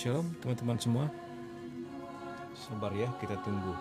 Shalom teman-teman semua. Sabar ya, kita tunggu.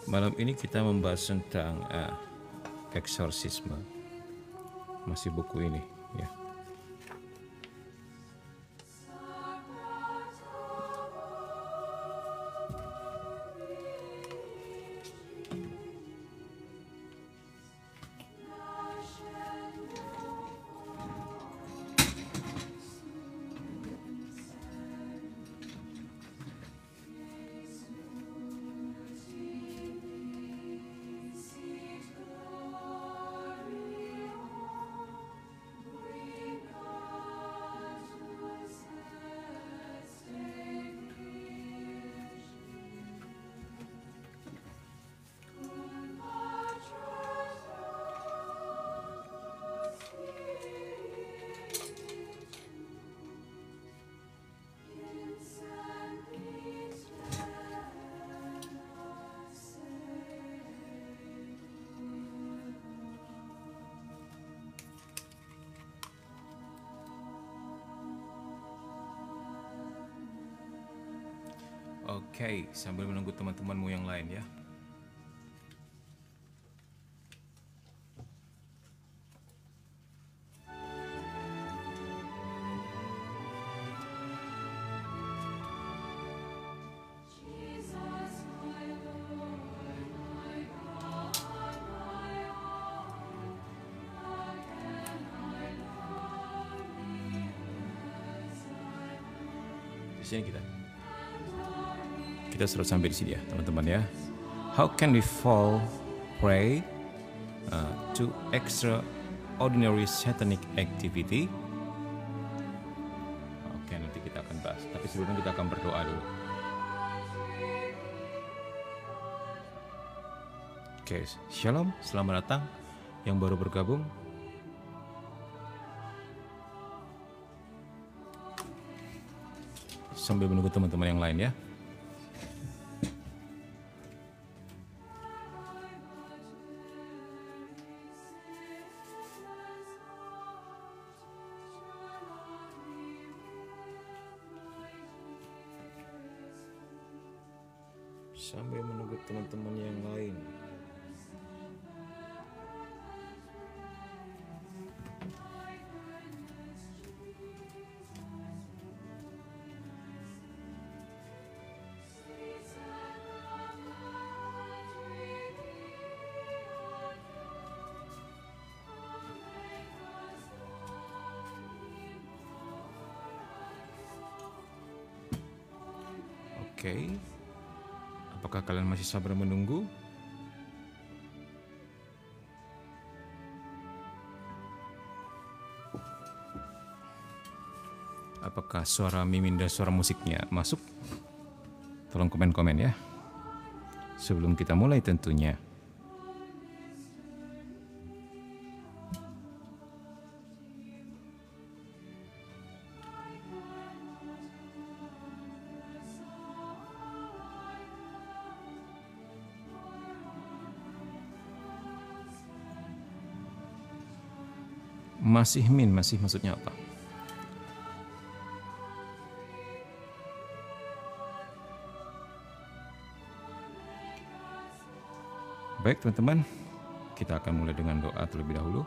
Malam ini kita membahas tentang eksorsisme. Masih buku ini ya. Oke, sambil menunggu teman-temanmu yang lain ya. Di sini kita sudah sampai di sini ya teman-teman ya. How can we fall prey to extraordinary satanic activity? Oke, nanti kita akan bahas. Tapi sebelumnya kita akan berdoa dulu. Oke, shalom, selamat datang yang baru bergabung. Sambil menunggu teman-teman yang lain ya. Sambil menunggu teman-teman yang lain. Oke. Apakah kalian masih sabar menunggu? Apakah suara mimin dan suara musiknya masuk? Tolong komen-komen ya. Sebelum kita mulai tentunya. Masih maksudnya apa? Baik teman-teman, kita akan mulai dengan doa terlebih dahulu.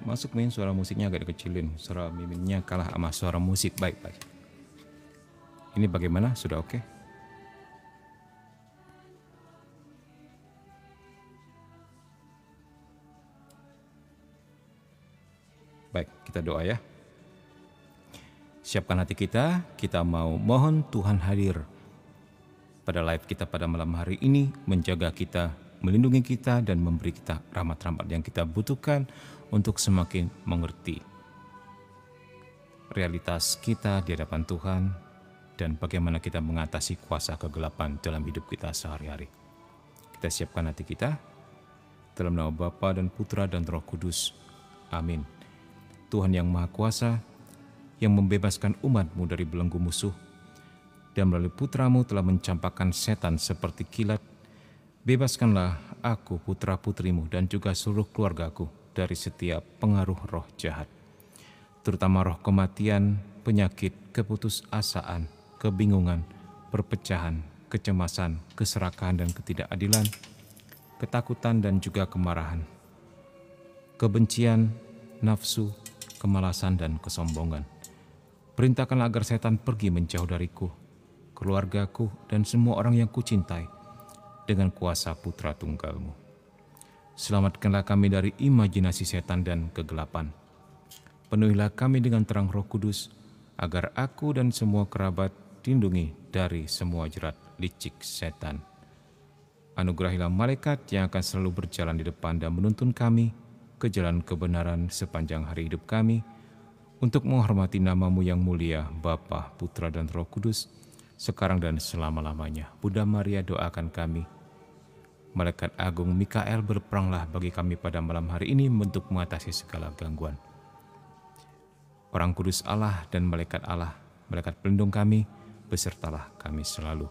Masuk min, suara musiknya agak dikecilin. Suara miminnya kalah sama suara musik. Baik. Ini bagaimana? Sudah oke? Baik, kita doa ya. Siapkan hati kita mau mohon Tuhan hadir pada live kita pada malam hari ini, menjaga kita, melindungi kita, dan memberi kita rahmat-rahmat yang kita butuhkan untuk semakin mengerti realitas kita di hadapan Tuhan dan bagaimana kita mengatasi kuasa kegelapan dalam hidup kita sehari-hari. Kita siapkan hati kita dalam nama Bapa dan Putra dan Roh Kudus. Amin. Tuhan yang Maha Kuasa, yang membebaskan umat-Mu dari belenggu musuh, dan melalui Putra-Mu telah mencampakkan setan seperti kilat, bebaskanlah aku, putra-putrimu, dan juga seluruh keluargaku dari setiap pengaruh roh jahat, terutama roh kematian, penyakit, keputusasaan, kebingungan, perpecahan, kecemasan, keserakahan dan ketidakadilan, ketakutan dan juga kemarahan, kebencian, nafsu, kemalasan dan kesombongan. Perintahkanlah agar setan pergi menjauh dariku, keluargaku, dan semua orang yang kucintai dengan kuasa Putra Tunggal-Mu. Selamatkanlah kami dari imajinasi setan dan kegelapan. Penuhilah kami dengan terang Roh Kudus, agar aku dan semua kerabat dilindungi dari semua jerat licik setan. Anugerahilah malaikat yang akan selalu berjalan di depan dan menuntun kami ke jalan kebenaran sepanjang hari hidup kami, untuk menghormati nama-Mu yang mulia, Bapa, Putra, dan Roh Kudus, sekarang dan selama-lamanya. Bunda Maria, doakan kami. Malaikat Agung Mikael, berperanglah bagi kami pada malam hari ini untuk mengatasi segala gangguan. Orang kudus Allah dan malaikat Allah, malaikat pelindung kami, besertalah kami selalu.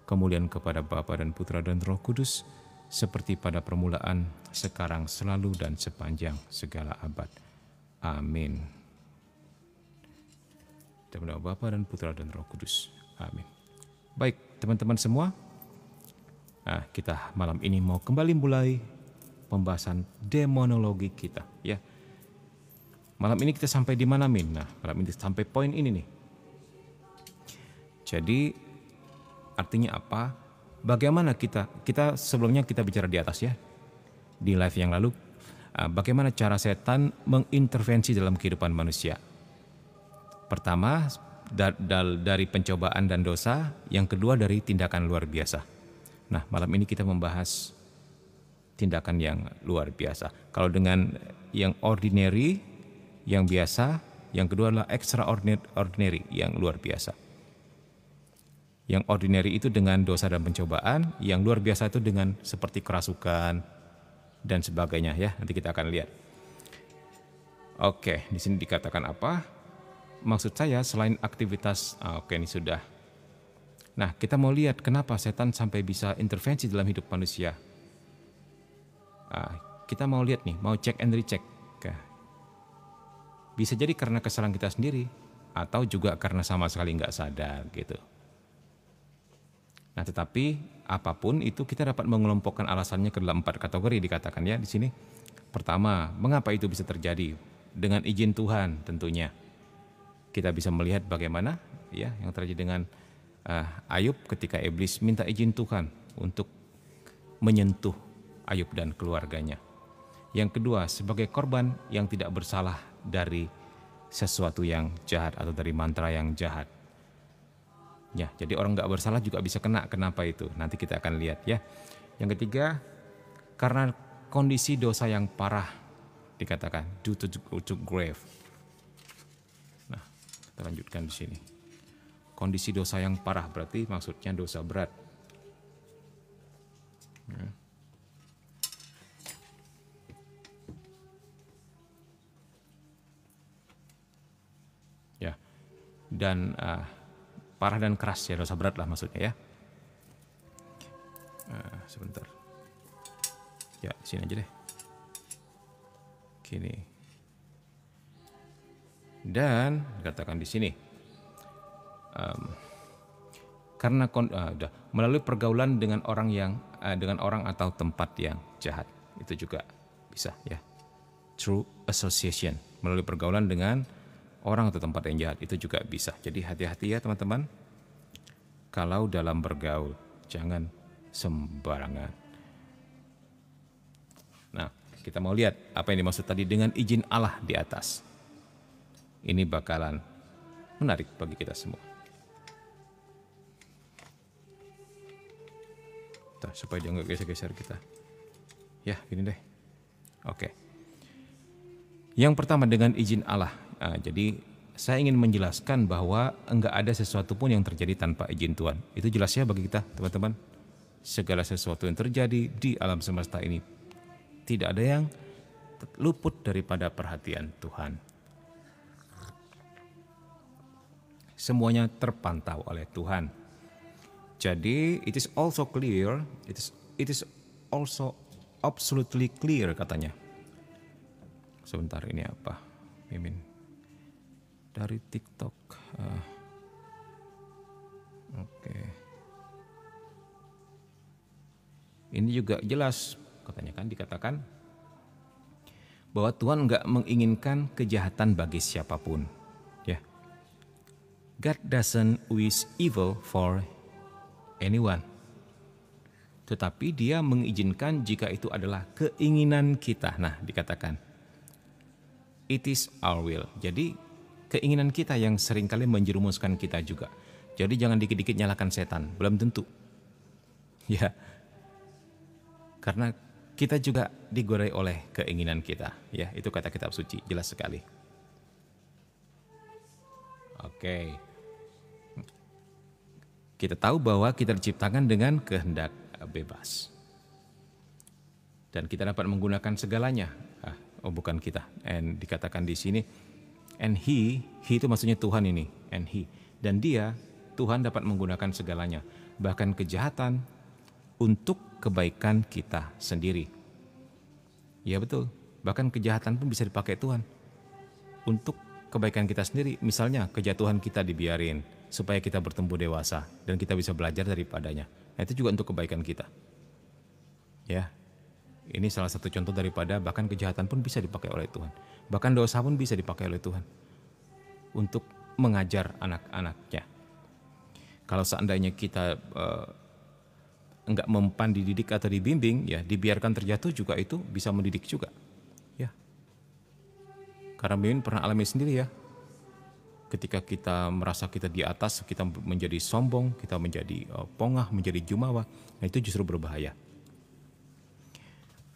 Kemuliaan kepada Bapa dan Putra dan Roh Kudus, seperti pada permulaan, sekarang, selalu, dan sepanjang segala abad. Amin. Dalam nama Bapa dan Putra dan Roh Kudus. Amin. Baik, teman-teman semua. Nah, kita malam ini mau kembali mulai pembahasan demonologi kita, ya. Malam ini kita sampai di mana, Min? Nah, malam ini sampai poin ini nih. Jadi, artinya apa? Bagaimana kita sebelumnya kita bicara di atas, ya, di live yang lalu, bagaimana cara setan mengintervensi dalam kehidupan manusia. Pertama, dari pencobaan dan dosa, yang kedua dari tindakan luar biasa. Nah, malam ini kita membahas tindakan yang luar biasa. Kalau dengan yang ordinary, yang biasa, yang kedua adalah extraordinary, yang luar biasa. Yang ordinary itu dengan dosa dan pencobaan, yang luar biasa itu dengan seperti kerasukan dan sebagainya, ya. Nanti kita akan lihat. Oke, di sini dikatakan apa? Maksud saya selain aktivitas, oke, ini sudah. Nah, kita mau lihat kenapa setan sampai bisa intervensi dalam hidup manusia. Kita mau lihat nih, mau cek and recheck. Bisa jadi karena kesalahan kita sendiri, atau juga karena sama sekali nggak sadar gitu. Nah, tetapi apapun itu kita dapat mengelompokkan alasannya ke dalam 4 kategori dikatakan, ya, di sini. Pertama, mengapa itu bisa terjadi? Dengan izin Tuhan tentunya. Kita bisa melihat bagaimana, ya, yang terjadi dengan Ayub ketika iblis minta izin Tuhan untuk menyentuh Ayub dan keluarganya. Yang kedua, sebagai korban yang tidak bersalah dari sesuatu yang jahat atau dari mantra yang jahat. Ya, jadi orang nggak bersalah juga bisa kena. Kenapa itu? Nanti kita akan lihat, ya. Yang ketiga, karena kondisi dosa yang parah, dikatakan due to grave. Nah, kita lanjutkan di sini. Kondisi dosa yang parah berarti maksudnya dosa berat. Ya, dan parah dan keras, ya, dosa berat lah maksudnya, ya. Sebentar. Ya, di sini aja deh. Gini. Dan dikatakan di sini. Karena melalui pergaulan dengan orang atau tempat yang jahat, itu juga bisa, ya. Through association, melalui pergaulan dengan orang atau tempat yang jahat, itu juga bisa. Jadi hati-hati, ya, teman-teman. Kalau dalam bergaul, jangan sembarangan. Nah, kita mau lihat apa yang dimaksud tadi dengan izin Allah di atas. Ini bakalan menarik bagi kita semua. Tuh, supaya dia nggak geser-geser kita. Ya, gini deh. Oke. Yang pertama dengan izin Allah. Nah, jadi saya ingin menjelaskan bahwa enggak ada sesuatu pun yang terjadi tanpa izin Tuhan. Itu jelas ya bagi kita, teman-teman. Segala sesuatu yang terjadi di alam semesta ini tidak ada yang luput daripada perhatian Tuhan. Semuanya terpantau oleh Tuhan. Jadi it is also clear, it is also absolutely clear katanya. Sebentar, ini apa? Mimin dari TikTok. Oke. Ini juga jelas katanya, kan dikatakan bahwa Tuhan nggak menginginkan kejahatan bagi siapapun. Ya. God doesn't wish evil for anyone. Tetapi dia mengizinkan jika itu adalah keinginan kita. Nah, dikatakan it is our will. Jadi keinginan kita yang seringkali menjerumuskan kita juga. Jadi jangan dikit-dikit nyalakan setan, belum tentu. Ya. Karena kita juga digodahi oleh keinginan kita. Ya, itu kata kitab suci, jelas sekali. Oke. Kita tahu bahwa kita diciptakan dengan kehendak bebas. Dan kita dapat menggunakan segalanya. Bukan kita. And dikatakan di sini, and he itu maksudnya Tuhan ini, and he. Dan dia, Tuhan dapat menggunakan segalanya. Bahkan kejahatan untuk kebaikan kita sendiri. Ya betul, bahkan kejahatan pun bisa dipakai Tuhan untuk kebaikan kita sendiri. Misalnya kejatuhan kita dibiarin supaya kita bertumbuh dewasa dan kita bisa belajar daripadanya. Nah, itu juga untuk kebaikan kita. Ya, ini salah satu contoh daripada bahkan kejahatan pun bisa dipakai oleh Tuhan. Bahkan dosa pun bisa dipakai oleh Tuhan untuk mengajar anak-anaknya. Kalau seandainya kita enggak mempan dididik atau dibimbing, ya dibiarkan terjatuh juga itu bisa mendidik juga. Ya. Karena Mimin pernah alami sendiri ya. Ketika kita merasa kita di atas, kita menjadi sombong, kita menjadi pongah, menjadi jumawa, nah itu justru berbahaya.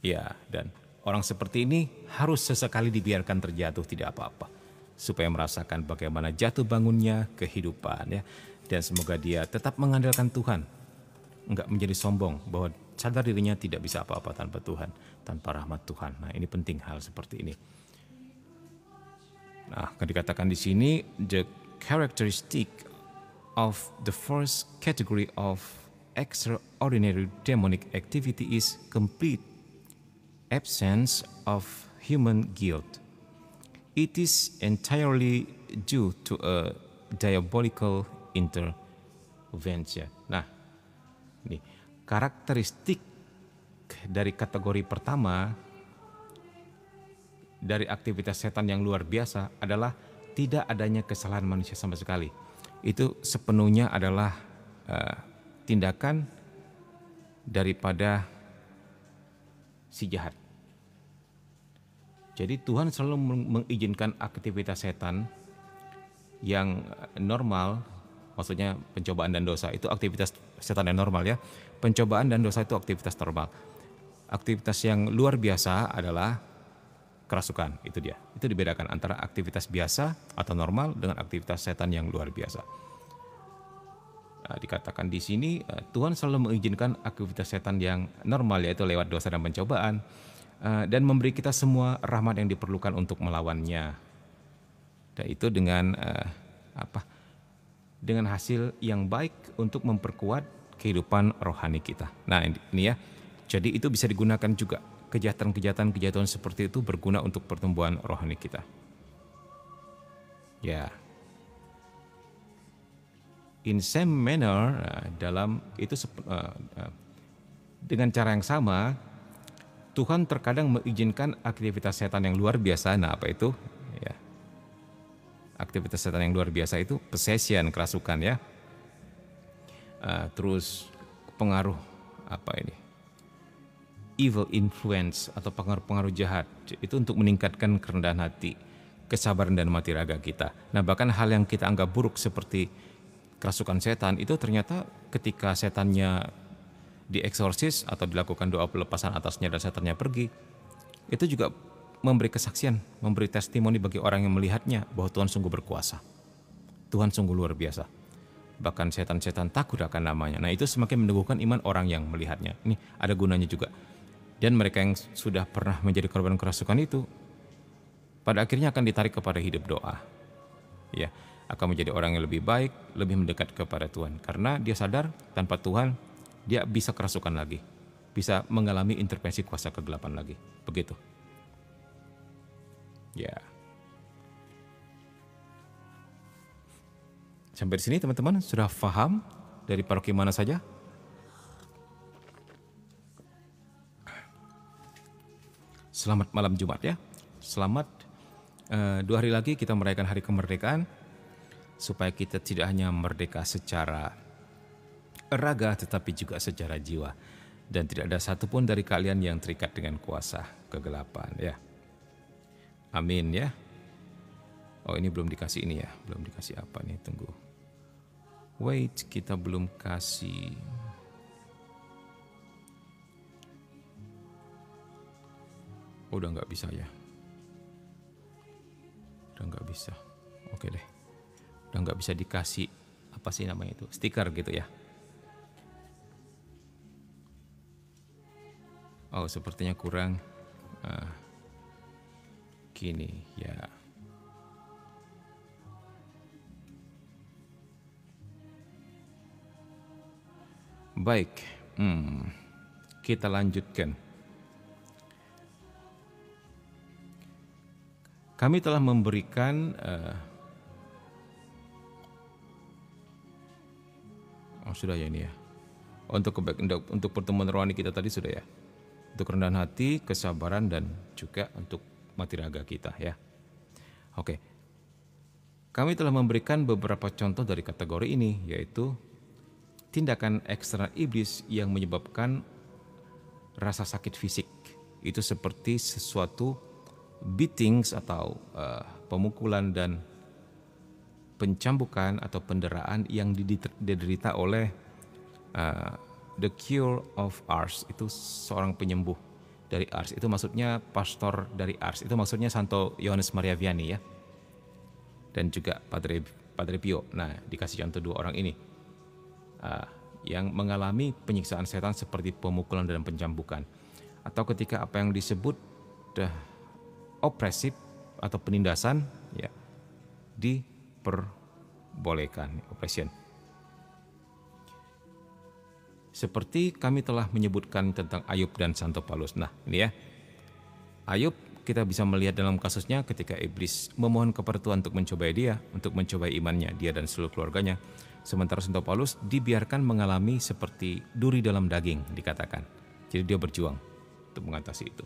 Ya, dan orang seperti ini harus sesekali dibiarkan terjatuh, tidak apa-apa, supaya merasakan bagaimana jatuh bangunnya kehidupan ya. Dan semoga dia tetap mengandalkan Tuhan, enggak menjadi sombong bahwa sadar dirinya tidak bisa apa-apa tanpa Tuhan, tanpa rahmat Tuhan. Nah, ini penting hal seperti ini. Nah, dikatakan di sini the characteristic of the first category of extraordinary demonic activity is complete absence of human guilt. It is entirely due to a diabolical intervention. Nah, ini karakteristik dari kategori pertama dari aktivitas setan yang luar biasa adalah tidak adanya kesalahan manusia sama sekali. Itu sepenuhnya adalah tindakan daripada si jahat. Jadi Tuhan selalu mengizinkan aktivitas setan yang normal, maksudnya pencobaan dan dosa itu aktivitas setan yang normal ya. Pencobaan dan dosa itu aktivitas normal. Aktivitas yang luar biasa adalah kerasukan, itu dia. Itu dibedakan antara aktivitas biasa atau normal dengan aktivitas setan yang luar biasa. Nah, dikatakan di sini Tuhan selalu mengizinkan aktivitas setan yang normal, yaitu lewat dosa dan pencobaan, dan memberi kita semua rahmat yang diperlukan untuk melawannya. Dan itu dengan dengan hasil yang baik untuk memperkuat kehidupan rohani kita. Nah, ini ya. Jadi itu bisa digunakan juga. Kejahatan seperti itu berguna untuk pertumbuhan rohani kita. Ya. In same manner, dalam itu dengan cara yang sama, Tuhan terkadang mengizinkan aktivitas setan yang luar biasa. Nah, apa itu? Ya. Aktivitas setan yang luar biasa itu possession, kerasukan ya. Terus pengaruh apa ini? Evil influence atau pengaruh-pengaruh jahat itu untuk meningkatkan kerendahan hati, kesabaran dan mati raga kita. Nah, bahkan hal yang kita anggap buruk seperti kerasukan setan itu ternyata ketika setannya dieksorsis atau dilakukan doa pelepasan atasnya dan setannya pergi, itu juga memberi kesaksian, memberi testimoni bagi orang yang melihatnya bahwa Tuhan sungguh berkuasa. Tuhan sungguh luar biasa. Bahkan setan-setan takut akan namanya. Nah, itu semakin meneguhkan iman orang yang melihatnya. Ini ada gunanya juga. Dan mereka yang sudah pernah menjadi korban kerasukan itu, pada akhirnya akan ditarik kepada hidup doa. Ya, akan menjadi orang yang lebih baik, lebih mendekat kepada Tuhan. Karena dia sadar tanpa Tuhan, dia bisa kerasukan lagi. Bisa mengalami intervensi kuasa kegelapan lagi. Begitu. Ya. Sampai di sini teman-teman sudah paham dari paroki mana saja? Selamat malam Jumat ya. Selamat 2 hari lagi kita merayakan hari kemerdekaan, supaya kita tidak hanya merdeka secara raga tetapi juga secara jiwa, dan tidak ada satupun dari kalian yang terikat dengan kuasa kegelapan ya. Amin ya. Oh, ini belum dikasih ini ya, belum dikasih apa nih, tunggu. Wait, kita belum kasih. Oh, udah nggak bisa ya. Udah nggak bisa. Oke deh. Udah nggak bisa dikasih apa sih namanya itu, stiker gitu ya. Oh, sepertinya kurang. Gini ya. Baik, kita lanjutkan. Kami telah memberikan sudah ya ini ya. Untuk pertemuan rohani kita tadi sudah ya. Untuk kerendahan hati, kesabaran, dan juga untuk mati raga kita ya. Oke. Kami telah memberikan beberapa contoh dari kategori ini, yaitu tindakan eksternal iblis yang menyebabkan rasa sakit fisik. Itu seperti sesuatu beatings atau pemukulan dan pencambukan atau penderaan yang diderita oleh The Cure of Ars. Itu seorang penyembuh dari Ars. Itu maksudnya pastor dari Ars. Itu maksudnya Santo Yohanes Maria Vianney ya. Dan juga Padre Pio. Nah, dikasih contoh 2 orang ini. Yang mengalami penyiksaan setan seperti pemukulan dan pencambukan, atau ketika apa yang disebut opresif atau penindasan ya diperbolehkan, oppression. Seperti kami telah menyebutkan tentang Ayub dan Santo Paulus. Nah, ini ya. Ayub kita bisa melihat dalam kasusnya ketika iblis memohon kepada Tuhan untuk mencobai dia, untuk mencobai imannya, dia dan seluruh keluarganya. Sementara Santo Paulus dibiarkan mengalami seperti duri dalam daging, dikatakan. Jadi dia berjuang untuk mengatasi itu.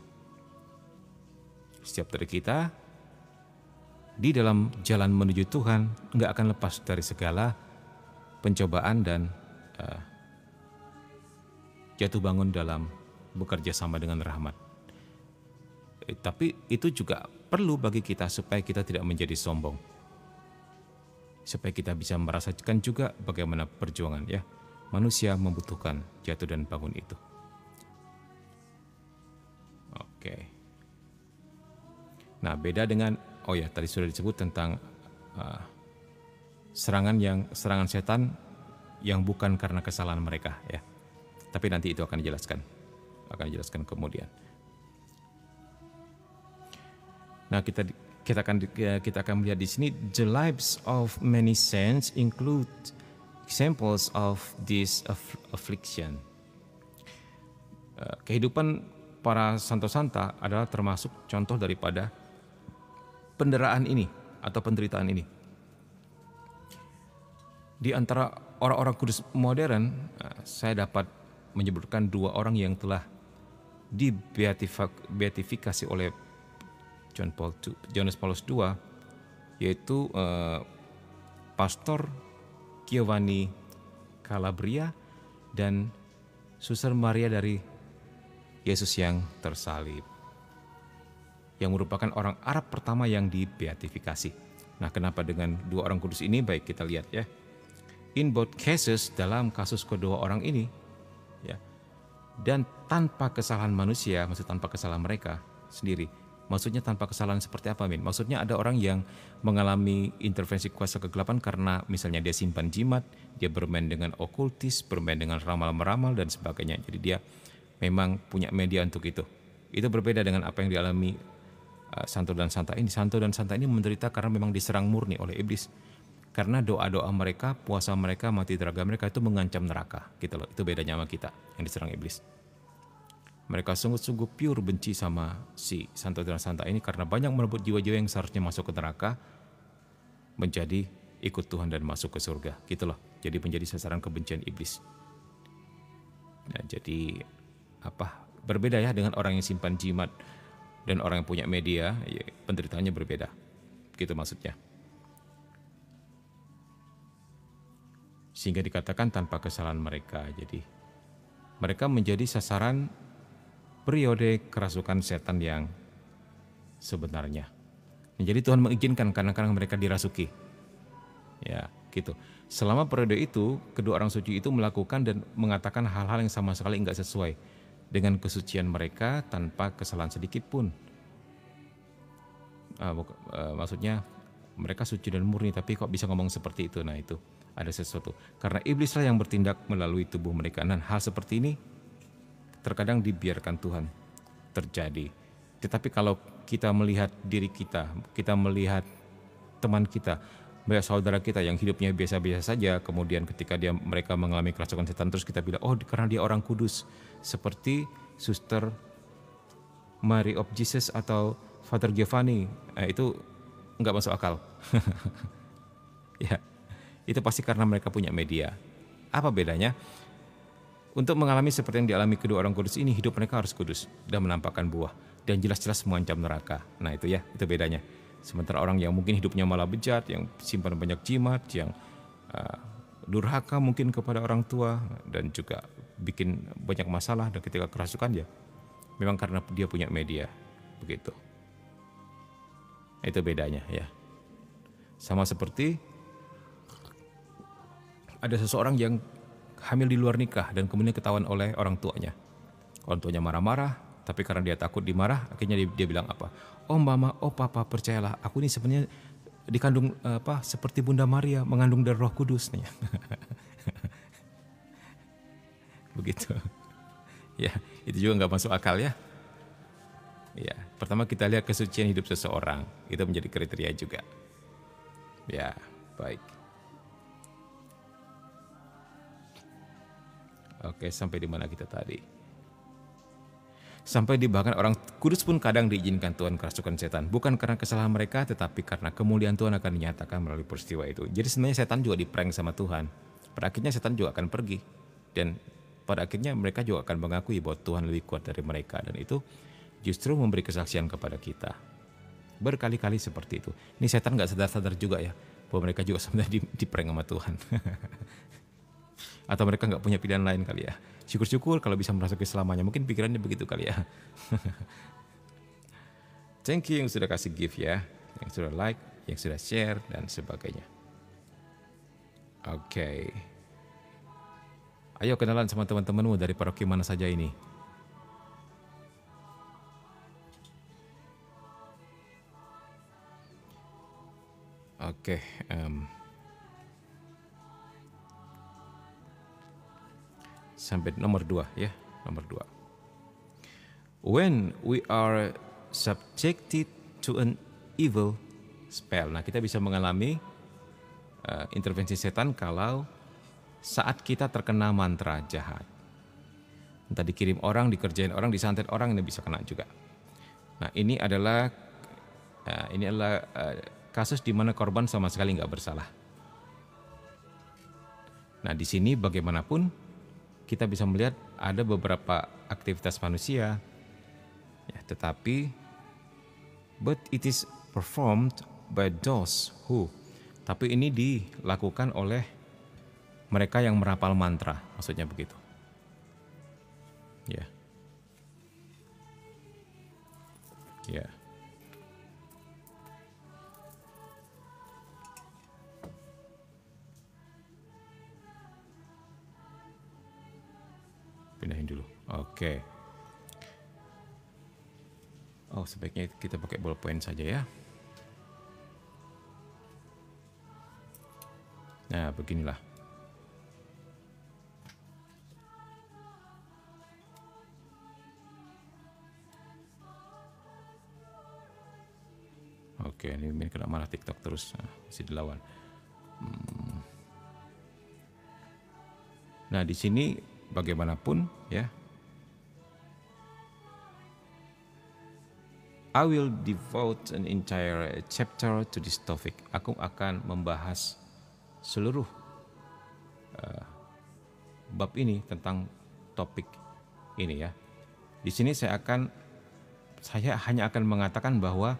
Setiap dari kita di dalam jalan menuju Tuhan nggak akan lepas dari segala pencobaan dan jatuh bangun dalam bekerja sama dengan rahmat. Tapi itu juga perlu bagi kita supaya kita tidak menjadi sombong. Supaya kita bisa merasakan juga bagaimana perjuangan ya. Manusia membutuhkan jatuh dan bangun itu. Oke. Nah, beda dengan tadi sudah disebut tentang serangan setan yang bukan karena kesalahan mereka ya. Tapi nanti itu akan dijelaskan kemudian. Nah, kita akan melihat di sini, the lives of many saints include examples of this affliction. Kehidupan para santo-santa adalah termasuk contoh daripada penderaan ini atau penderitaan ini. Di antara orang-orang kudus modern, saya dapat menyebutkan 2 orang yang telah dibeatifikasi oleh Johannes Paulus II, yaitu Pastor Giovanni Calabria dan Suster Maria dari Yesus yang tersalib, yang merupakan orang Arab pertama yang dibeatifikasi. Nah, kenapa dengan 2 orang kudus ini? Baik, kita lihat ya. In both cases, dalam kasus kedua orang ini ya, dan tanpa kesalahan manusia, maksud tanpa kesalahan mereka sendiri. Maksudnya tanpa kesalahan seperti apa, Min? Maksudnya ada orang yang mengalami intervensi kuasa kegelapan karena misalnya dia simpan jimat, dia bermain dengan okultis, bermain dengan ramal-meramal dan sebagainya. Jadi dia memang punya media untuk itu. Itu berbeda dengan apa yang dialami Santo dan Santa ini. Santo dan Santa ini menderita karena memang diserang murni oleh iblis. Karena doa-doa mereka, puasa mereka, mati teraga mereka itu mengancam neraka, gitu loh. Itu bedanya sama kita yang diserang iblis. Mereka sungguh-sungguh pure benci sama si Santo dan Santa ini karena banyak merebut jiwa-jiwa yang seharusnya masuk ke neraka menjadi ikut Tuhan dan masuk ke surga, gitu loh. Jadi menjadi sasaran kebencian iblis. Nah, jadi berbeda ya dengan orang yang simpan jimat dan orang yang punya media, ya, penderitaannya berbeda. Gitu maksudnya. Sehingga dikatakan tanpa kesalahan mereka. Jadi mereka menjadi sasaran periode kerasukan setan yang sebenarnya. Jadi Tuhan mengizinkan kadang-kadang mereka dirasuki. Ya, gitu. Selama periode itu, kedua orang suci itu melakukan dan mengatakan hal-hal yang sama sekali enggak sesuai dengan kesucian mereka tanpa kesalahan sedikit pun. Maksudnya mereka suci dan murni, tapi kok bisa ngomong seperti itu? Nah, itu ada sesuatu. Karena iblislah yang bertindak melalui tubuh mereka. Dan hal seperti ini terkadang dibiarkan Tuhan terjadi. Tetapi kalau kita melihat diri kita, kita melihat teman kita, melihat saudara kita yang hidupnya biasa-biasa saja, kemudian ketika mereka mengalami kerasukan setan, terus kita bilang, oh karena dia orang kudus, seperti Suster Mary of Jesus atau Father Giovanni, itu nggak masuk akal. Ya, itu pasti karena mereka punya media. Apa bedanya? Untuk mengalami seperti yang dialami kedua orang kudus ini, hidup mereka harus kudus dan menampakkan buah dan jelas-jelas mengancam neraka. Nah itu ya, itu bedanya. Sementara orang yang mungkin hidupnya malah bejat, yang simpan banyak jimat, yang durhaka mungkin kepada orang tua dan juga bikin banyak masalah, dan ketika kerasukan ya memang karena dia punya media, begitu. Itu bedanya ya. Sama seperti ada seseorang yang hamil di luar nikah dan kemudian ketahuan oleh orang tuanya. Orang tuanya marah-marah, tapi karena dia takut dimarah, akhirnya dia bilang apa? Oh mama, oh papa, percayalah, aku ini sebenarnya dikandung seperti Bunda Maria, mengandung dari Roh Kudus nih. Begitu. Ya, itu juga nggak masuk akal ya. Ya, pertama kita lihat kesucian hidup seseorang, itu menjadi kriteria juga. Ya, baik. Oke, sampai di mana kita tadi? Sampai di bahkan orang kudus pun kadang diizinkan Tuhan kerasukan setan. Bukan karena kesalahan mereka, tetapi karena kemuliaan Tuhan akan dinyatakan melalui peristiwa itu. Jadi sebenarnya setan juga diprank sama Tuhan. Pada akhirnya setan juga akan pergi. Dan pada akhirnya mereka juga akan mengakui bahwa Tuhan lebih kuat dari mereka. Dan itu justru memberi kesaksian kepada kita. Berkali-kali seperti itu. Ini setan gak sadar-sadar juga ya, bahwa mereka juga sebenarnya diprank sama Tuhan. Atau mereka nggak punya pilihan lain kali ya. Syukur-syukur kalau bisa merasuki selamanya. Mungkin pikirannya begitu kali ya. Thank you yang sudah kasih gift ya, yang sudah like, yang sudah share dan sebagainya. Oke. Ayo kenalan sama teman-temanmu dari paroki mana saja ini. Oke. Sampai nomor 2 ya, nomor 2. When we are subjected to an evil spell. Nah, kita bisa mengalami intervensi setan kalau saat kita terkena mantra jahat. Entah dikirim orang, dikerjain orang, disantet orang, ini bisa kena juga. Nah, ini adalah kasus di mana korban sama sekali nggak bersalah. Nah, di sini bagaimanapun kita bisa melihat ada beberapa aktivitas manusia, ya, tetapi but it is performed by those who. Tapi ini dilakukan oleh mereka yang merapal mantra, maksudnya begitu. Ya. Ya. Pindahin dulu. Oke. Oh, sebaiknya kita pakai ballpoint saja ya. Nah, beginilah. Oke, ini kena marah TikTok terus, masih dilawan. Nah, di sini bagaimanapun ya, I will devote an entire chapter to this topic. Aku akan membahas seluruh bab ini tentang topik ini ya. Di sini saya hanya akan mengatakan bahwa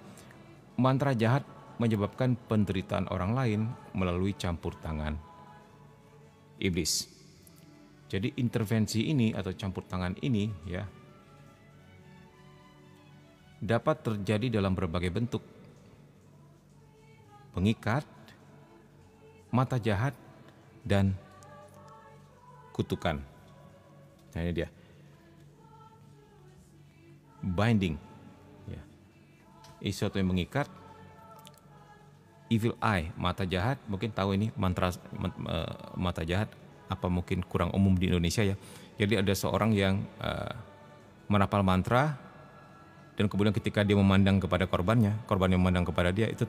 mantra jahat menyebabkan penderitaan orang lain melalui campur tangan iblis. Jadi intervensi ini atau campur tangan ini ya dapat terjadi dalam berbagai bentuk. Pengikat, mata jahat, dan kutukan. Nah, ini dia. Binding. Ya. Sesuatu yang mengikat. Evil eye, mata jahat. Mungkin tahu ini mantra mata jahat. Apa mungkin kurang umum di Indonesia ya. Jadi ada seorang yang menapal mantra, dan kemudian ketika dia memandang kepada korbannya memandang kepada dia, itu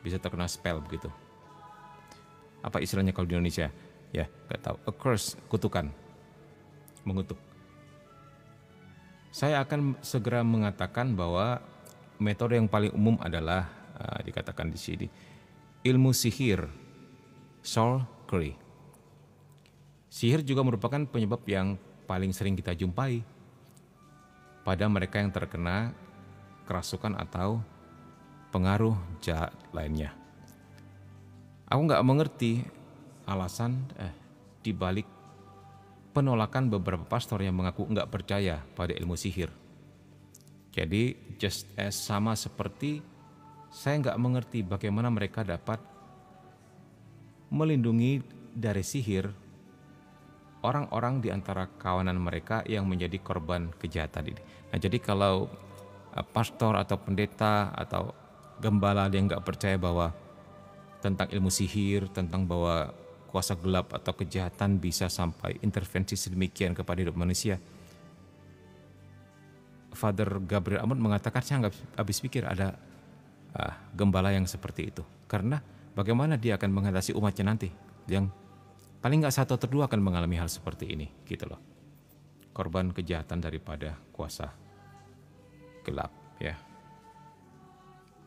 bisa terkena spell begitu. Apa istilahnya kalau di Indonesia? Ya, nggak tahu. A curse, kutukan, mengutuk. Saya akan segera mengatakan bahwa metode yang paling umum adalah dikatakan di sini ilmu sihir, sorcery. Sihir juga merupakan penyebab yang paling sering kita jumpai pada mereka yang terkena kerasukan atau pengaruh jahat lainnya. Aku nggak mengerti alasan di balik penolakan beberapa pastor yang mengaku nggak percaya pada ilmu sihir. Jadi just as sama seperti saya nggak mengerti bagaimana mereka dapat melindungi dari sihir orang-orang di antara kawanan mereka yang menjadi korban kejahatan ini. Nah, jadi kalau pastor atau pendeta atau gembala yang nggak percaya bahwa tentang ilmu sihir, tentang bahwa kuasa gelap atau kejahatan bisa sampai intervensi sedemikian kepada hidup manusia, Father Gabriel Amon mengatakan saya nggak habis pikir ada gembala yang seperti itu. Karena bagaimana dia akan mengatasi umatnya nanti yang paling nggak satu atau dua akan mengalami hal seperti ini, gitu loh. Korban kejahatan daripada kuasa gelap, ya.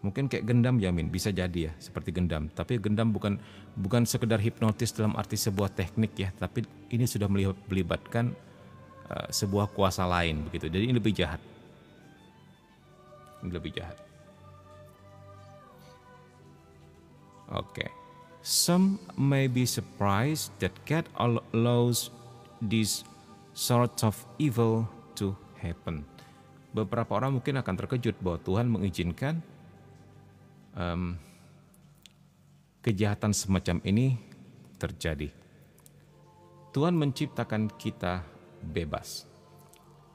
Mungkin kayak gendam Yamin, bisa jadi ya, seperti gendam. Tapi gendam bukan sekedar hipnotis dalam arti sebuah teknik ya, tapi ini sudah melibatkan sebuah kuasa lain begitu. Jadi ini lebih jahat. Ini lebih jahat. Oke. Some may be surprised that God allows these sorts of evil to happen. Beberapa orang mungkin akan terkejut bahwa Tuhan mengizinkan kejahatan semacam ini terjadi. Tuhan menciptakan kita bebas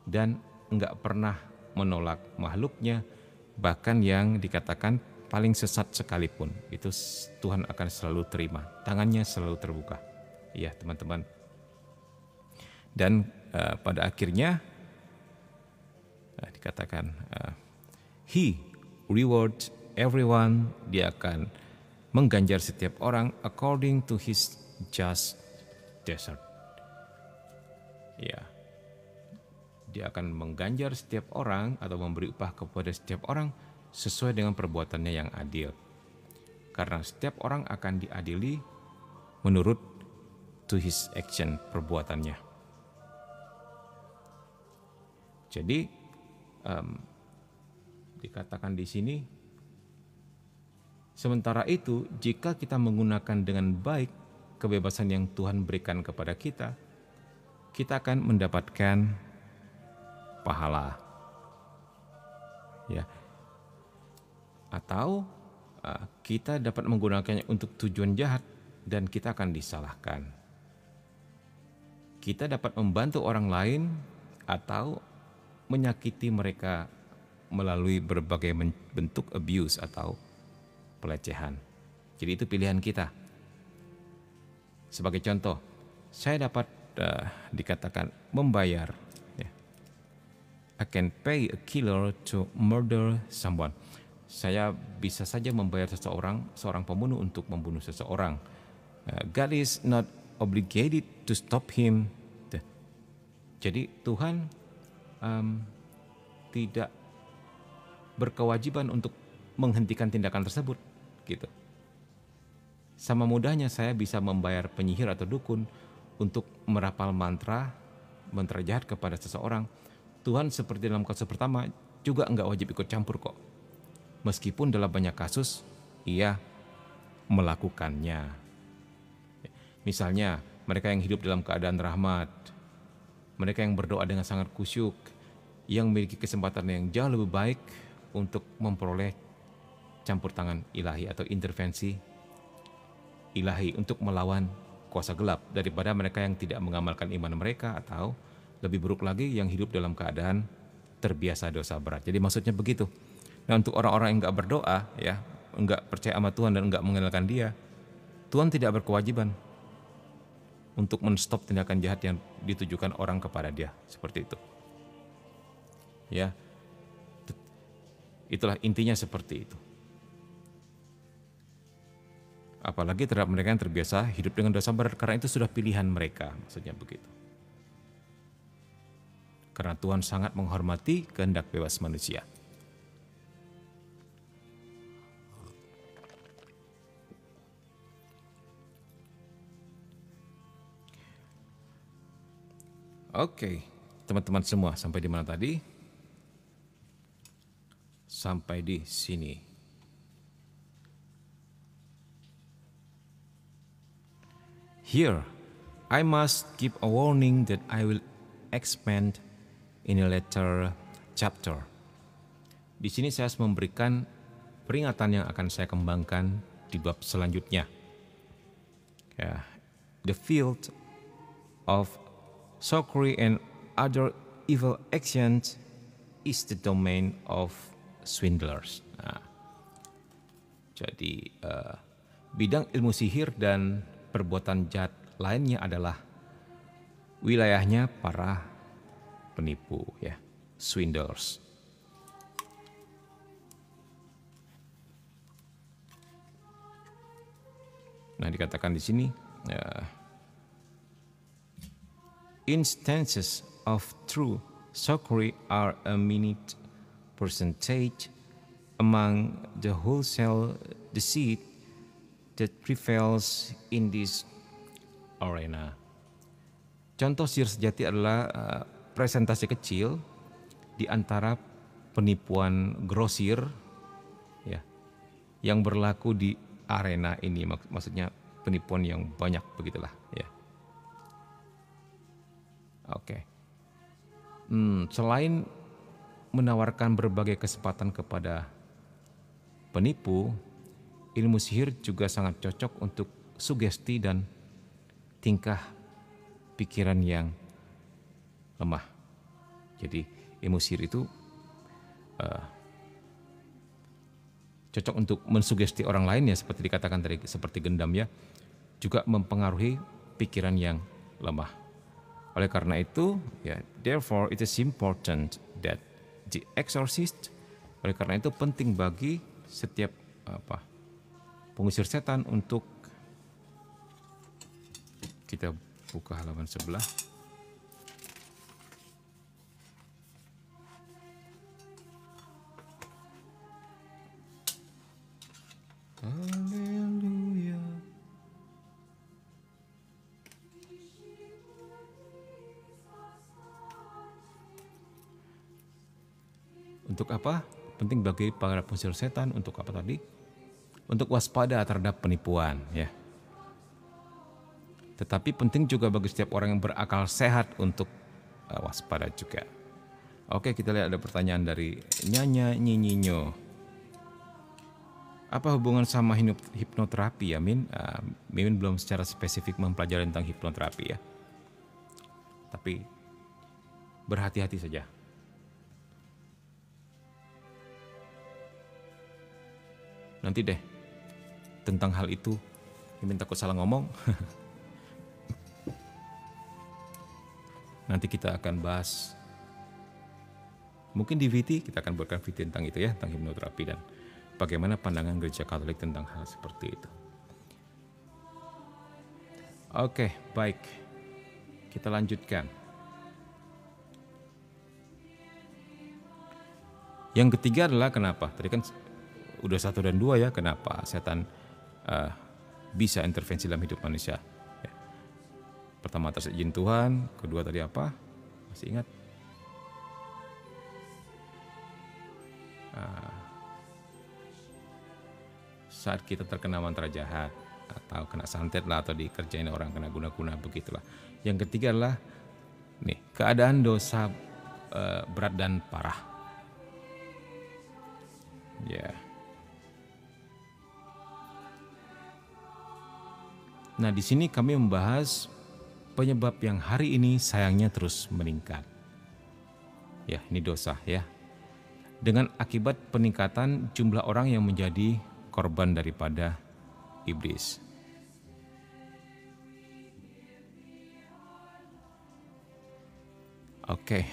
dan enggak pernah menolak makhluknya, bahkan yang dikatakan paling sesat sekalipun, itu Tuhan akan selalu terima, tangannya selalu terbuka. Iya teman-teman. Dan pada akhirnya dikatakan He rewards everyone, dia akan mengganjar setiap orang according to his just desert. Ya, dia akan mengganjar setiap orang atau memberi upah kepada setiap orang sesuai dengan perbuatannya yang adil. Karena setiap orang akan diadili menurut to his action, perbuatannya. Jadi dikatakan di sini, sementara itu jika kita menggunakan dengan baik kebebasan yang Tuhan berikan kepada kita, kita akan mendapatkan pahala. Ya. Atau kita dapat menggunakannya untuk tujuan jahat dan kita akan disalahkan. kita dapat membantu orang lain atau menyakiti mereka melalui berbagai bentuk abuse atau pelecehan. Jadi itu pilihan kita. Sebagai contoh, saya dapat dikatakan membayar. I can pay a killer to murder someone. Saya bisa saja membayar seorang pembunuh untuk membunuh seseorang. God is not obligated to stop him. Jadi Tuhan tidak berkewajiban untuk menghentikan tindakan tersebut, gitu. Sama mudahnya saya bisa membayar penyihir atau dukun untuk merapal mantra jahat kepada seseorang. Tuhan seperti dalam kasus pertama juga enggak wajib ikut campur kok. Meskipun dalam banyak kasus ia melakukannya. Misalnya mereka yang hidup dalam keadaan rahmat, mereka yang berdoa dengan sangat kusyuk, yang memiliki kesempatan yang jauh lebih baik untuk memperoleh campur tangan ilahi atau intervensi ilahi untuk melawan kuasa gelap daripada mereka yang tidak mengamalkan iman mereka, atau lebih buruk lagi yang hidup dalam keadaan terbiasa dosa berat. Jadi maksudnya begitu. Nah, untuk orang-orang yang enggak berdoa, ya, enggak percaya sama Tuhan dan enggak mengenalkan Dia, Tuhan tidak berkewajiban untuk menstop tindakan jahat yang ditujukan orang kepada Dia, seperti itu. Ya. Itulah intinya seperti itu. Apalagi terhadap mereka yang terbiasa hidup dengan dosa berat, karena itu sudah pilihan mereka, maksudnya begitu. Karena Tuhan sangat menghormati kehendak bebas manusia. Oke, teman-teman semua, sampai di mana tadi? Sampai di sini. Here, I must give a warning that I will expand in a later chapter. Di sini saya harus memberikan peringatan yang akan saya kembangkan di bab selanjutnya. Ya, the field of sorcery and other evil actions is the domain of swindlers. Nah, jadi bidang ilmu sihir dan perbuatan jahat lainnya adalah wilayahnya para penipu, ya, swindlers. Nah, dikatakan di sini instances of true sorcery are a minute percentage among the wholesale deceit that prevails in this arena. Contoh sihir sejati adalah presentasi kecil di antara penipuan grosir, ya, yang berlaku di arena ini. Maksudnya penipuan yang banyak, begitulah, ya. Oke. Selain menawarkan berbagai kesempatan kepada penipu, ilmu sihir juga sangat cocok untuk sugesti dan tingkah pikiran yang lemah. Jadi ilmu sihir itu cocok untuk mensugesti orang lain, ya, seperti dikatakan tadi, seperti gendam, ya, juga mempengaruhi pikiran yang lemah. Oleh karena itu, ya, therefore it is important that the exorcist, oleh karena itu penting bagi setiap pengusir setan untuk, kita buka halaman sebelah. Haleluya. Untuk apa? Penting bagi para pengusir setan untuk apa tadi? Untuk waspada terhadap penipuan, ya. Tetapi penting juga bagi setiap orang yang berakal sehat untuk waspada juga. Oke, kita lihat ada pertanyaan dari Nyanya Nyinyinyo. Apa hubungan sama hipnoterapi, ya, Min? Mimin belum secara spesifik mempelajari tentang hipnoterapi, ya. Tapi berhati-hati saja. Nanti deh tentang hal itu, ini takut salah ngomong. Nanti kita akan bahas. Mungkin di VT kita akan buatkan VT tentang itu ya, tentang hipnoterapi dan bagaimana pandangan gereja Katolik tentang hal seperti itu. Oke, baik. Kita lanjutkan. Yang ketiga adalah kenapa? Tadi kan udah 1 dan 2 ya, kenapa setan bisa intervensi dalam hidup manusia. Ya. Pertama atas izin Tuhan, kedua tadi apa? Masih ingat? Saat kita terkena mantra jahat atau kena santet lah atau dikerjain orang kena guna-guna begitulah. Yang ketiga adalah nih keadaan dosa berat dan parah. Ya. Nah di sini kami membahas penyebab yang hari ini sayangnya terus meningkat. Ya ini dosa ya. Dengan akibat peningkatan jumlah orang yang menjadi korban daripada iblis. Oke,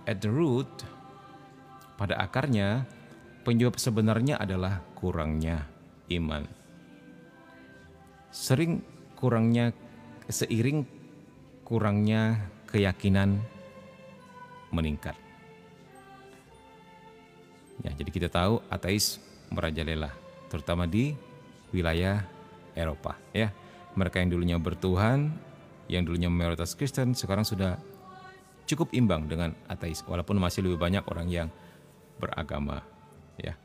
at the root, pada akarnya, penyebab sebenarnya adalah kurangnya iman. Seiring kurangnya keyakinan meningkat. Ya, jadi kita tahu ateis merajalela, terutama di wilayah Eropa. Ya, mereka yang dulunya bertuhan, yang dulunya mayoritas Kristen, sekarang sudah cukup imbang dengan ateis, walaupun masih lebih banyak orang yang beragama. Ya,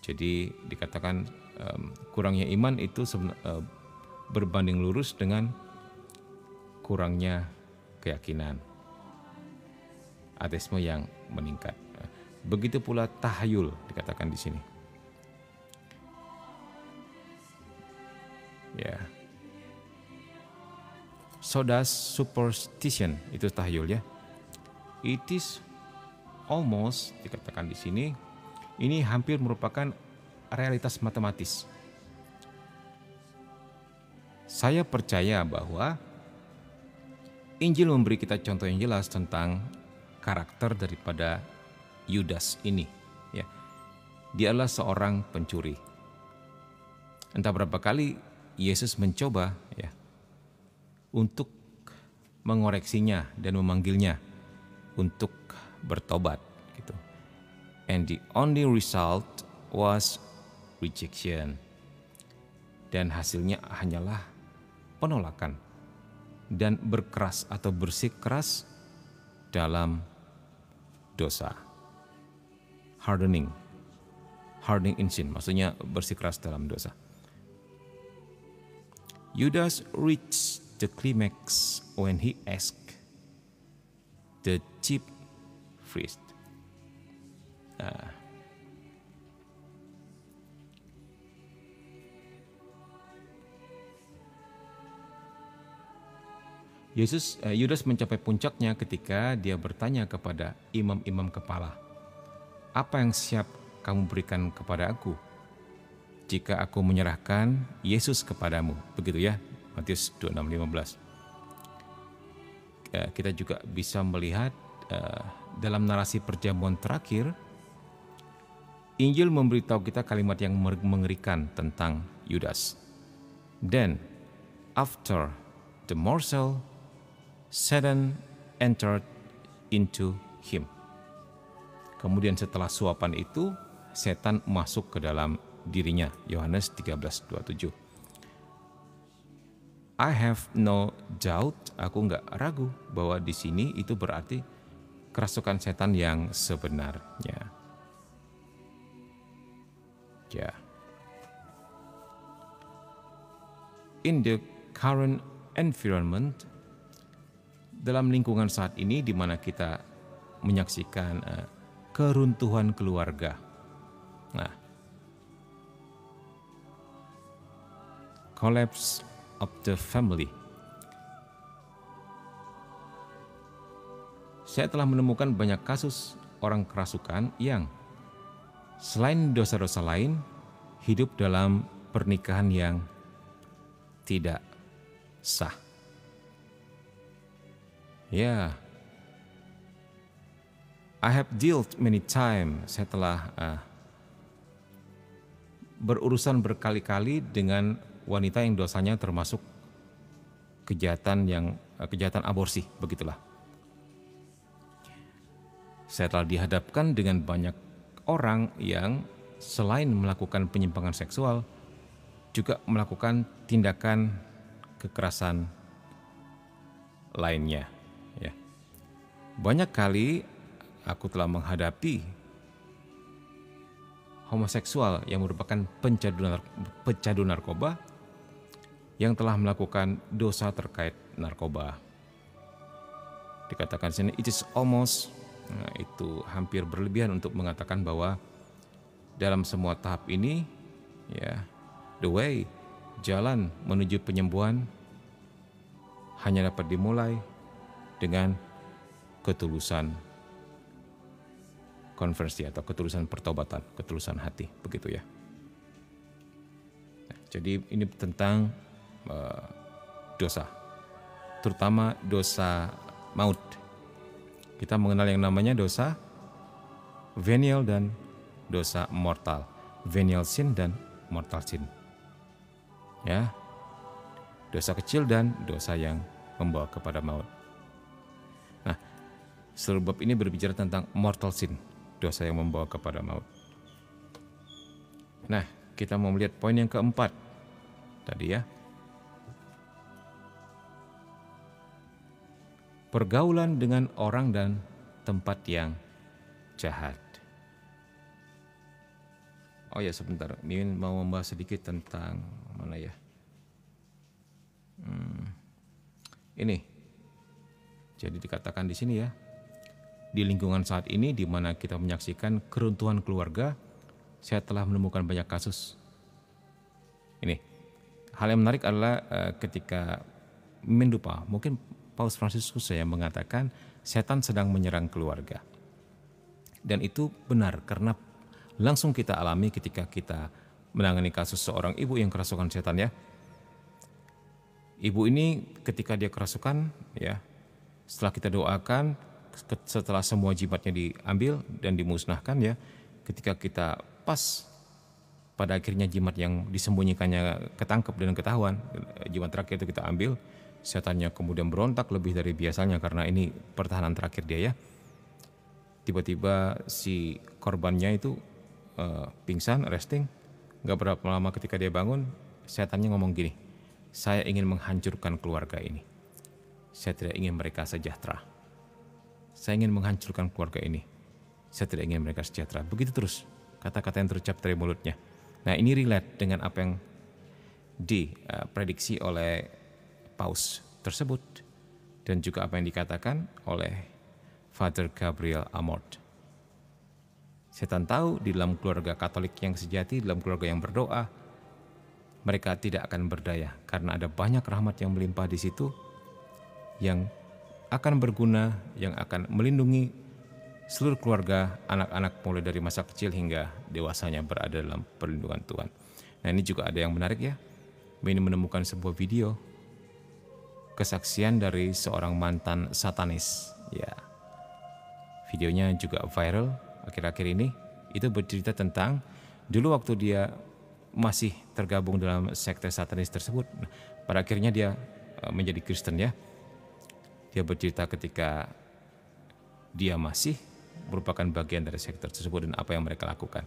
jadi dikatakan kurangnya iman itu berbanding lurus dengan kurangnya keyakinan. Ateisme yang meningkat. Begitu pula tahayul dikatakan di sini. Ya. So does superstition, itu tahayul ya. It is almost dikatakan di sini, ini hampir merupakan realitas matematis. Saya percaya bahwa Injil memberi kita contoh yang jelas tentang karakter daripada Yudas ini. Ya, dia adalah seorang pencuri. Entah berapa kali Yesus mencoba ya untuk mengoreksinya dan memanggilnya untuk bertobat gitu. And the only result was rejection. Dan hasilnya hanyalah penolakan dan berkeras atau bersikeras dalam dosa. Hardening in sin, maksudnya bersikeras dalam dosa. Judas reached the climax when he asked the chief priest. Yudas mencapai puncaknya ketika dia bertanya kepada imam-imam kepala, "Apa yang siap kamu berikan kepada aku jika aku menyerahkan Yesus kepadamu?" Begitu ya, Matius 26:15. Kita juga bisa melihat dalam narasi perjamuan terakhir, Injil memberitahu kita kalimat yang mengerikan tentang Yudas. Then, after the morsel, Satan entered into him. Kemudian setelah suapan itu, setan masuk ke dalam dirinya. Yohanes 13:27. I have no doubt, aku nggak ragu bahwa di sini itu berarti kerasukan setan yang sebenarnya. Ya. In the current environment, dalam lingkungan saat ini di mana kita menyaksikan keruntuhan keluarga. Nah, collapse of the family. saya telah menemukan banyak kasus orang kerasukan yang selain dosa-dosa lain, hidup dalam pernikahan yang tidak sah. Ya, I have dealt many times. Saya telah berurusan berkali-kali dengan wanita yang dosanya termasuk kejahatan aborsi, begitulah. Saya telah dihadapkan dengan banyak orang yang selain melakukan penyimpangan seksual juga melakukan tindakan kekerasan lainnya, ya. Banyak kali aku telah menghadapi homoseksual yang merupakan pecandu narkoba yang telah melakukan dosa terkait narkoba. Dikatakan sini it is almost, itu hampir berlebihan untuk mengatakan bahwa dalam semua tahap ini, ya, the way, jalan menuju penyembuhan hanya dapat dimulai dengan ketulusan konversi atau ketulusan pertobatan, ketulusan hati, begitu ya. Nah, jadi ini tentang dosa, terutama dosa maut. Kita mengenal yang namanya dosa venial dan dosa mortal, venial sin dan mortal sin. Ya, dosa kecil dan dosa yang membawa kepada maut. Nah, seluruh bab ini berbicara tentang mortal sin, dosa yang membawa kepada maut. Nah, kita mau melihat poin yang keempat tadi ya. Pergaulan dengan orang dan tempat yang jahat. Oh ya, sebentar, ini mau membahas sedikit tentang mana ya? Ini. Jadi dikatakan di sini ya, di lingkungan saat ini di mana kita menyaksikan keruntuhan keluarga, saya telah menemukan banyak kasus. Ini hal yang menarik adalah ketika mendupa, mungkin Paus Fransiskus yang mengatakan setan sedang menyerang keluarga. Dan itu benar karena langsung kita alami ketika kita menangani kasus seorang ibu yang kerasukan setan ya. Ibu ini ketika dia kerasukan ya, setelah kita doakan, setelah semua jimatnya diambil dan dimusnahkan ya, ketika kita pas pada akhirnya jimat yang disembunyikannya ketangkep dan ketahuan, jimat terakhir itu kita ambil, setannya kemudian berontak lebih dari biasanya karena ini pertahanan terakhir dia ya. Tiba-tiba si korbannya itu pingsan, resting. Gak berapa lama ketika dia bangun, setannya ngomong gini, saya ingin menghancurkan keluarga ini. Saya tidak ingin mereka sejahtera. Saya ingin menghancurkan keluarga ini. Saya tidak ingin mereka sejahtera. Begitu terus kata-kata yang terucap dari mulutnya. Nah, ini relate dengan apa yang diprediksi oleh Paus tersebut dan juga apa yang dikatakan oleh Father Gabriel Amort. Setan tahu di dalam keluarga Katolik yang sejati, dalam keluarga yang berdoa, mereka tidak akan berdaya karena ada banyak rahmat yang melimpah di situ yang akan berguna, yang akan melindungi seluruh keluarga, anak-anak mulai dari masa kecil hingga dewasanya berada dalam perlindungan Tuhan. Nah, ini juga ada yang menarik ya. Ini menemukan sebuah video kesaksian dari seorang mantan satanis. Ya, videonya juga viral akhir-akhir ini. Itu bercerita tentang dulu waktu dia masih tergabung dalam sekte satanis tersebut. Nah, pada akhirnya dia menjadi Kristen ya. Dia bercerita ketika dia masih merupakan bagian dari sekte tersebut dan apa yang mereka lakukan.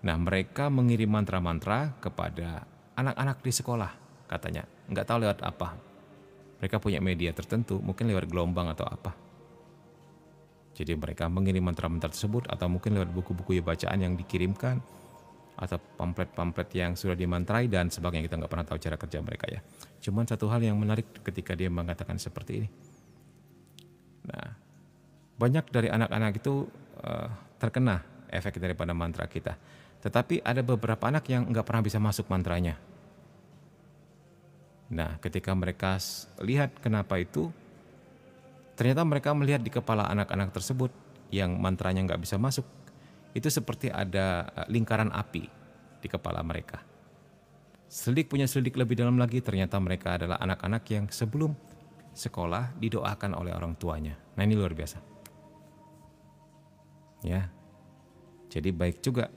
Nah, mereka mengirim mantra-mantra kepada anak-anak di sekolah katanya. Nggak tahu lewat apa. Mereka punya media tertentu, mungkin lewat gelombang atau apa. Jadi mereka mengirim mantra-mantra tersebut atau mungkin lewat buku-buku bacaan yang dikirimkan atau pamflet-pamflet yang sudah dimantrai dan sebagainya. Kita nggak pernah tahu cara kerja mereka ya. Cuman satu hal yang menarik ketika dia mengatakan seperti ini. Nah, banyak dari anak-anak itu terkena efek daripada mantra kita. Tetapi ada beberapa anak yang nggak pernah bisa masuk mantranya. Nah, ketika mereka lihat kenapa itu, ternyata mereka melihat di kepala anak-anak tersebut yang mantranya nggak bisa masuk, itu seperti ada lingkaran api di kepala mereka. Selidik punya selidik lebih dalam lagi, ternyata mereka adalah anak-anak yang sebelum sekolah didoakan oleh orang tuanya. Nah, ini luar biasa. Ya. Jadi baik juga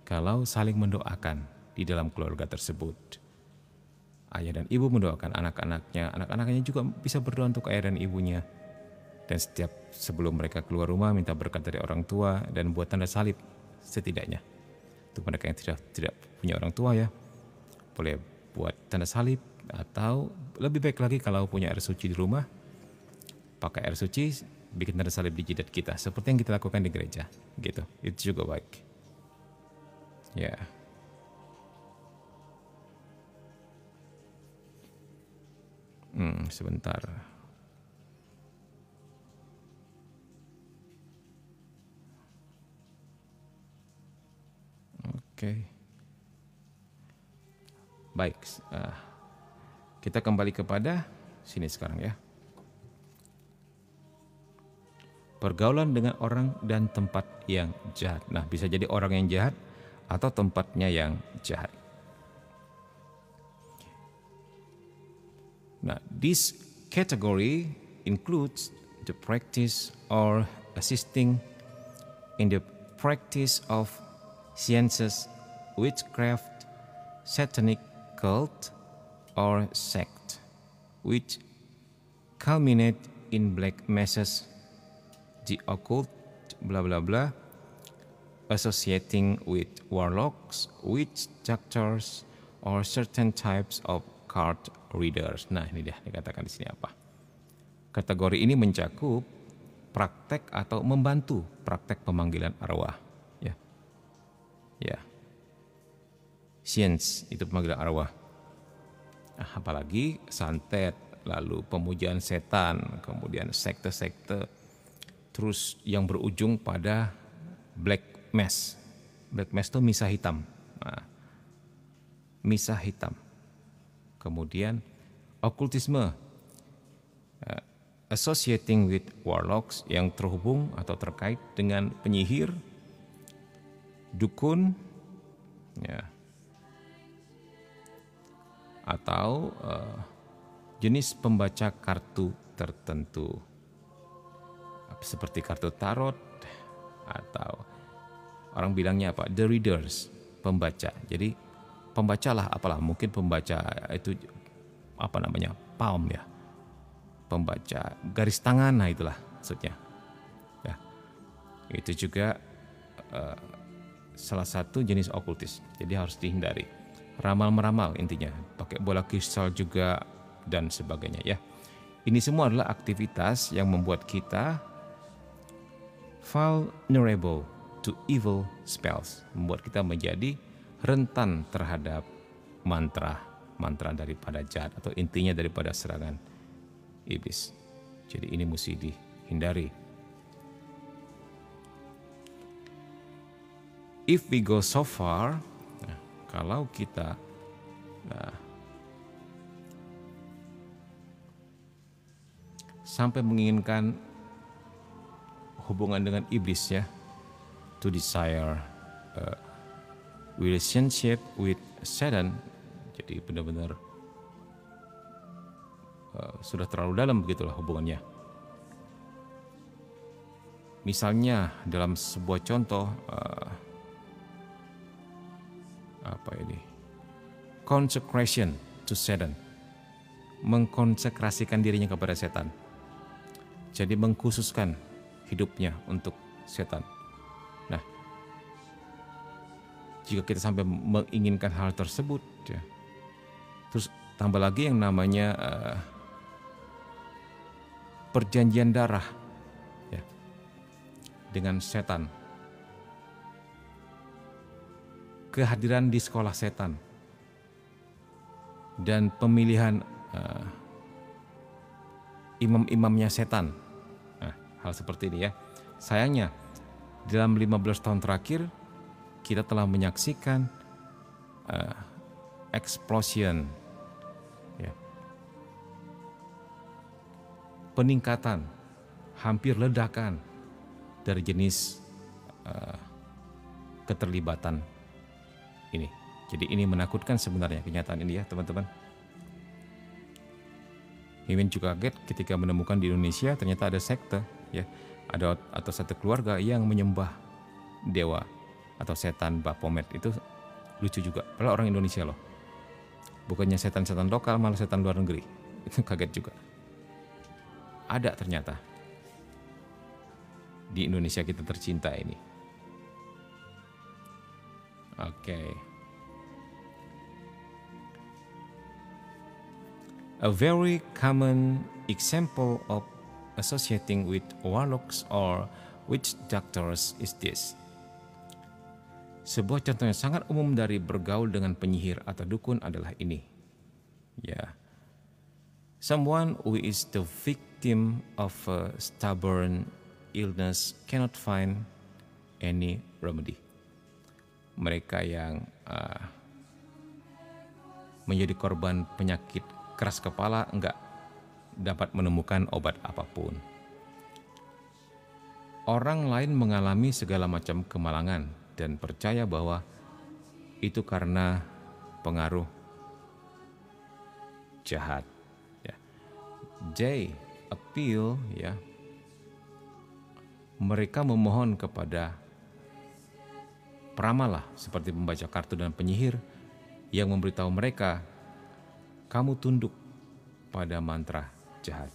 kalau saling mendoakan di dalam keluarga tersebut. Ayah dan ibu mendoakan anak-anaknya, anak-anaknya juga bisa berdoa untuk ayah dan ibunya. Dan setiap sebelum mereka keluar rumah minta berkat dari orang tua dan buat tanda salib setidaknya. Untuk mereka yang tidak punya orang tua ya, boleh buat tanda salib, atau lebih baik lagi kalau punya air suci di rumah, pakai air suci, bikin tanda salib di jidat kita seperti yang kita lakukan di gereja gitu. Itu juga baik ya. Sebentar. Oke. Baik, kita kembali kepada sini sekarang ya. Pergaulan dengan orang dan tempat yang jahat. Nah, bisa jadi orang yang jahat atau tempatnya yang jahat. Now, this category includes the practice or assisting in the practice of sciences, witchcraft, satanic cult, or sect, which culminate in black masses, the occult, blah blah blah, associating with warlocks, witch doctors, or certain types of card readers. Nah, ini dia dikatakan di sini apa? Kategori ini mencakup praktek atau membantu praktek pemanggilan arwah. Ya, ya. Science itu pemanggilan arwah. Nah, apalagi santet, lalu pemujaan setan, kemudian sekte-sekte, terus yang berujung pada black mass. Black mass itu misa hitam. Nah, misa hitam. Kemudian okultisme, associating with warlocks, yang terhubung atau terkait dengan penyihir, dukun, ya, atau jenis pembaca kartu tertentu seperti kartu tarot, atau orang bilangnya apa, the readers, pembaca. Jadi pembacalah apalah, mungkin pembaca itu apa namanya, palm ya, pembaca garis tangan, nah itulah maksudnya ya. Itu juga salah satu jenis okultis, jadi harus dihindari. Ramal-meramal intinya, pakai bola kristal juga dan sebagainya ya. Ini semua adalah aktivitas yang membuat kita vulnerable to evil spells, membuat kita menjadi rentan terhadap mantra daripada jahat, atau intinya daripada serangan iblis. Jadi ini mesti dihindari. If we go so far, kalau kita sampai menginginkan hubungan dengan iblis ya, to desire relationship with Satan, jadi benar-benar sudah terlalu dalam begitulah hubungannya. Misalnya dalam sebuah contoh consecration to Satan, mengkonsekrasikan dirinya kepada setan, jadi mengkhususkan hidupnya untuk setan. Nah, jika kita sampai menginginkan hal tersebut ya, terus tambah lagi yang namanya perjanjian darah ya, dengan setan, kehadiran di sekolah setan, dan pemilihan imam-imamnya setan. Nah, hal seperti ini ya. Sayangnya dalam 15 tahun terakhir kita telah menyaksikan explosion ya, peningkatan, hampir ledakan dari jenis keterlibatan ini. Jadi ini menakutkan sebenarnya kenyataan ini ya teman-teman. Mimin juga kaget ketika menemukan di Indonesia ternyata ada sekte ya, ada atau satu keluarga yang menyembah dewa atau setan Baphomet. Itu lucu juga, padahal orang Indonesia loh. Bukannya setan-setan lokal, malah setan luar negeri. Itu kaget juga. Ada ternyata di Indonesia kita tercinta ini. Oke. A very common example of associating with warlocks or witch doctors is this. Sebuah contoh yang sangat umum dari bergaul dengan penyihir atau dukun adalah ini. Ya. Someone who is the victim of a stubborn illness cannot find any remedy. Mereka yang menjadi korban penyakit keras kepala enggak dapat menemukan obat apapun. Orang lain mengalami segala macam kemalangan dan percaya bahwa itu karena pengaruh jahat. Ya. They appeal, ya. Mereka memohon kepada peramal seperti pembaca kartu dan penyihir yang memberitahu mereka, kamu tunduk pada mantra jahat.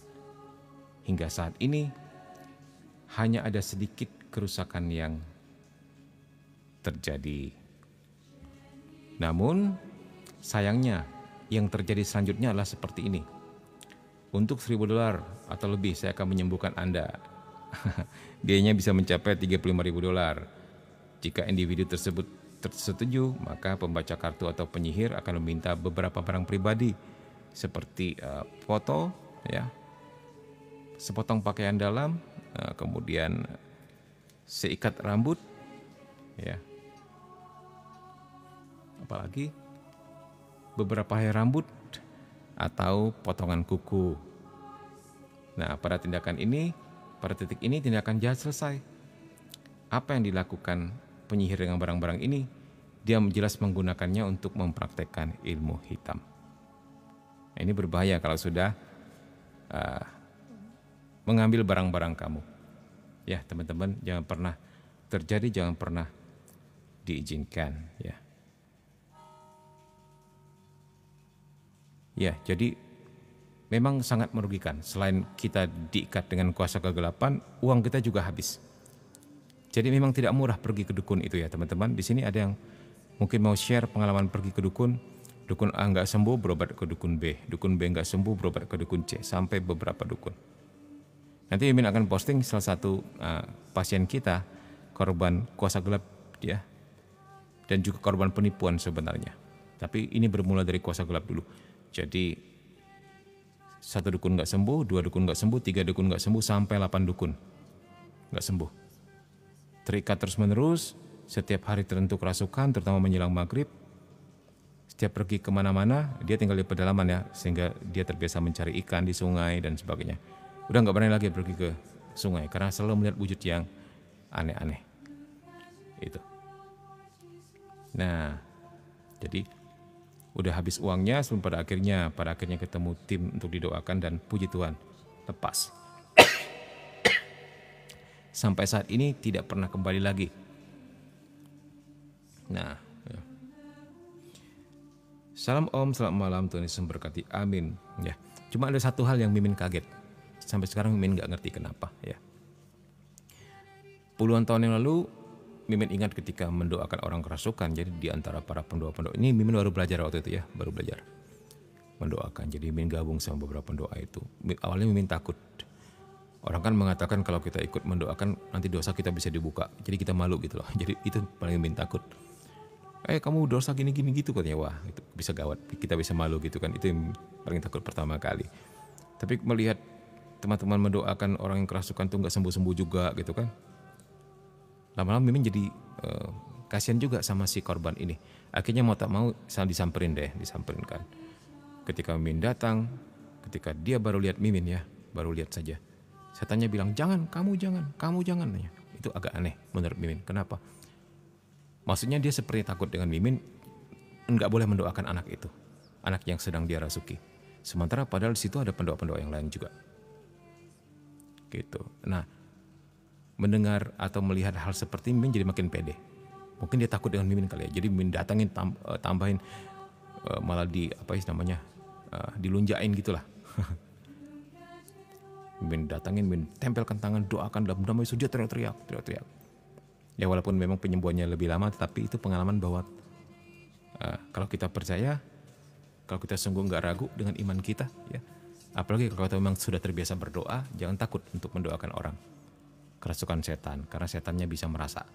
Hingga saat ini hanya ada sedikit kerusakan yang terjadi. Namun sayangnya yang terjadi selanjutnya adalah seperti ini. Untuk $1.000 atau lebih saya akan menyembuhkan Anda. Biayanya bisa mencapai $35.000. Jika individu tersebut tersetuju, maka pembaca kartu atau penyihir akan meminta beberapa barang pribadi seperti foto, ya, sepotong pakaian dalam, kemudian seikat rambut, ya, apalagi beberapa helai rambut atau potongan kuku. Nah, pada titik ini tindakan jahat selesai. Apa yang dilakukan penyihir dengan barang-barang ini? Dia jelas menggunakannya untuk mempraktekkan ilmu hitam. Ini berbahaya kalau sudah mengambil barang-barang kamu. Ya, teman-teman, jangan pernah terjadi, jangan pernah diizinkan, ya. Ya, jadi memang sangat merugikan. Selain kita diikat dengan kuasa kegelapan, uang kita juga habis. Jadi memang tidak murah pergi ke dukun itu ya teman-teman. Di sini ada yang mungkin mau share pengalaman pergi ke dukun. Dukun A nggak sembuh, berobat ke dukun B. Dukun B nggak sembuh, berobat ke dukun C. Sampai beberapa dukun. Nanti Mimin akan posting salah satu pasien kita, korban kuasa gelap, ya, dan juga korban penipuan sebenarnya. Tapi ini bermula dari kuasa gelap dulu. Jadi 1 dukun nggak sembuh, 2 dukun nggak sembuh, 3 dukun nggak sembuh, sampai 8 dukun nggak sembuh. Terikat terus menerus, setiap hari tertentu kerasukan, terutama menjelang maghrib. Setiap pergi kemana-mana, dia tinggal di pedalaman ya, sehingga dia terbiasa mencari ikan di sungai dan sebagainya. Udah nggak berani lagi pergi ke sungai, karena selalu melihat wujud yang aneh-aneh. Itu. Nah, jadi udah habis uangnya, sebelum pada akhirnya ketemu tim untuk didoakan dan puji Tuhan, lepas. Sampai saat ini tidak pernah kembali lagi. Nah, ya. Salam Om, selamat malam, Tuhan Yesus memberkati, amin. Ya, cuma ada satu hal yang Mimin kaget. Sampai sekarang Mimin nggak ngerti kenapa. Ya, puluhan tahun yang lalu Mimin ingat ketika mendoakan orang kerasukan. Jadi di antara para pendoa-pendoa ini Mimin baru belajar waktu itu ya, baru belajar mendoakan. Jadi Mimin gabung sama beberapa pendoa itu. Awalnya Mimin takut. Orang kan mengatakan kalau kita ikut mendoakan nanti dosa kita bisa dibuka. Jadi kita malu gitu loh. Jadi itu paling Mimin takut. Kamu dosa gini-gini gitu katanya. Wah, itu bisa gawat. Kita bisa malu gitu kan. Itu yang paling takut pertama kali. Tapi melihat teman-teman mendoakan orang yang kerasukan tuh nggak sembuh-sembuh juga gitu kan. Lama-lama Mimin jadi kasihan juga sama si korban ini. Akhirnya mau tak mau disamperin kan. Ketika Mimin datang, ketika dia baru lihat Mimin ya, baru lihat saja. Setannya bilang, jangan, kamu jangan. Itu agak aneh menurut Mimin. Kenapa? Maksudnya dia seperti takut dengan Mimin, enggak boleh mendoakan anak itu, anak yang sedang dia rasuki. Sementara padahal di situ ada pendoa-pendoa yang lain juga. Gitu. Nah, mendengar atau melihat hal seperti Mimin jadi makin pede. Mungkin dia takut dengan Mimin kali ya. Jadi Mimin datangin tambahin malah dilunjain gitulah. Mimin datangin, Mimin tempelkan tangan, doakan dalam nama Yesus, dia teriak-teriak. Ya walaupun memang penyembuhannya lebih lama, tetapi itu pengalaman bahwa kalau kita percaya, kalau kita sungguh nggak ragu dengan iman kita, ya, apalagi kalau kita memang sudah terbiasa berdoa, jangan takut untuk mendoakan orang. Kerasukan setan, karena setannya bisa merasa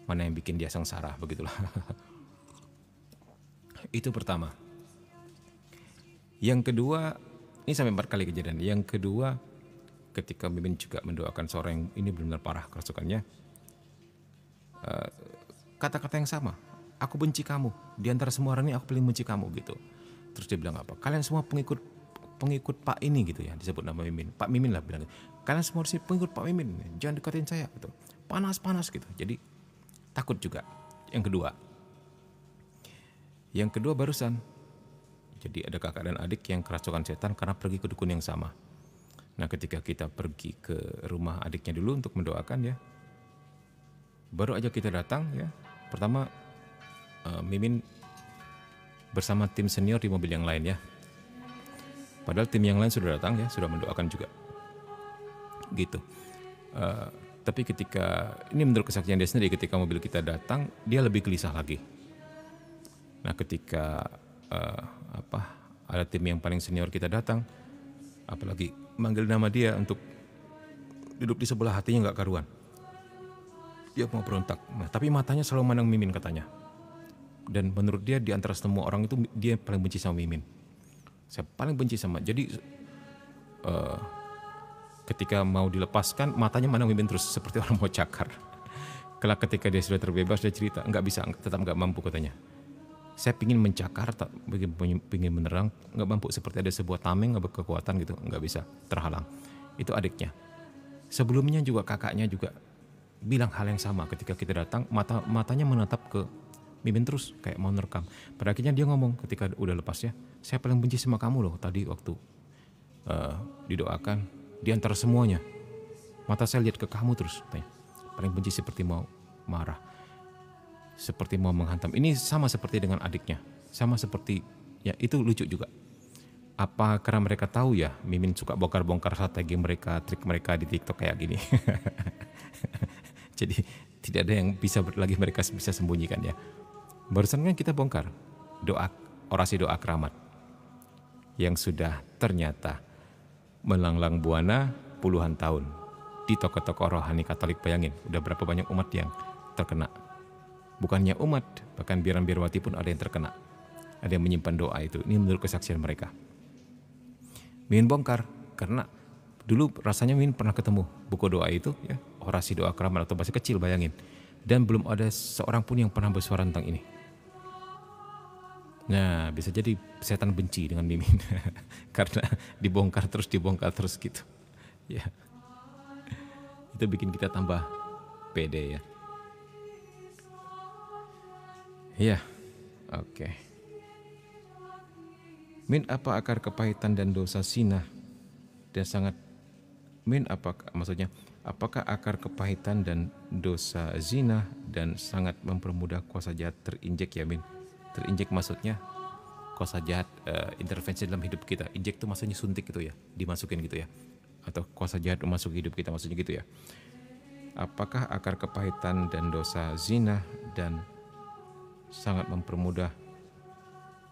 mana yang bikin dia sengsara, begitulah. Itu pertama. Yang kedua, ini sampai 4 kali kejadian. Yang kedua, ketika Mimin juga mendoakan seorang yang ini benar-benar parah kerasukannya, kata-kata yang sama, aku benci kamu, di antara semua orang ini aku paling benci kamu gitu. Terus dia bilang apa? Kalian semua pengikut Pak ini gitu ya, disebut nama Mimin. Pak Mimin lah bilang, kalian semua sih pengikut Pak Mimin, jangan deketin saya gitu. Panas gitu. Jadi takut juga. Yang kedua barusan. Jadi ada kakak dan adik yang kerasukan setan karena pergi ke dukun yang sama. Nah, ketika kita pergi ke rumah adiknya dulu untuk mendoakan ya, baru aja kita datang ya, pertama Mimin bersama tim senior di mobil yang lain ya. Padahal tim yang lain sudah datang ya, sudah mendoakan juga. Gitu. Tapi ketika, ini menurut kesaksian dia sendiri, ketika mobil kita datang, dia lebih gelisah lagi. Nah, ketika ada tim yang paling senior kita datang, apalagi manggil nama dia untuk duduk di sebelah, hatinya nggak karuan. Dia mau berontak. Nah, tapi matanya selalu mandang Mimin katanya. Dan menurut dia di antara semua orang itu dia paling benci sama Mimin. Saya paling benci sama. Jadi ketika mau dilepaskan, matanya mandang Mimin terus seperti orang mau cakar. Kelak ketika dia sudah terbebas, dia cerita nggak bisa, tetap nggak mampu katanya. Saya pingin mencakar, pingin menerang, nggak mampu, seperti ada sebuah tameng, nggak berkekuatan gitu, nggak bisa, terhalang. Itu adiknya. Sebelumnya juga kakaknya juga bilang hal yang sama ketika kita datang, matanya menatap ke Mimin terus, kayak mau nerekam. Pada akhirnya dia ngomong ketika udah lepas ya, saya paling benci sama kamu loh tadi waktu didoakan, di antara semuanya, mata saya lihat ke kamu terus, katanya. Paling benci seperti mau marah. Seperti mau menghantam. Ini sama seperti dengan adiknya. Sama seperti, ya itu lucu juga. Apa karena mereka tahu ya Mimin suka bongkar-bongkar strategi mereka, trik mereka di TikTok kayak gini. Jadi tidak ada yang lagi mereka bisa sembunyikan ya. Barusan kan kita bongkar orasi doa keramat yang sudah ternyata melanglang buana puluhan tahun di toko-toko rohani Katolik. Bayangin, udah berapa banyak umat yang terkena. Bukannya umat, bahkan biaran-biarawati pun ada yang terkena. Ada yang menyimpan doa itu. Ini menurut kesaksian mereka. Mimin bongkar, karena dulu rasanya Mimin pernah ketemu buku doa itu, ya, orasi doa keramat atau bahasa kecil, bayangin. Dan belum ada seorang pun yang pernah bersuara tentang ini. Nah, bisa jadi setan benci dengan Mimin. Karena dibongkar terus gitu. Ya. Itu bikin kita tambah pede ya. Ya, oke. Min, apa akar kepahitan dan dosa zina dan sangat apakah akar kepahitan dan dosa zina dan sangat mempermudah kuasa jahat terinjek ya Min? Terinjek maksudnya kuasa jahat intervensi dalam hidup kita. Injek itu maksudnya suntik gitu ya, dimasukin gitu ya. Atau kuasa jahat memasuki hidup kita maksudnya gitu ya. Apakah akar kepahitan dan dosa zina dan sangat mempermudah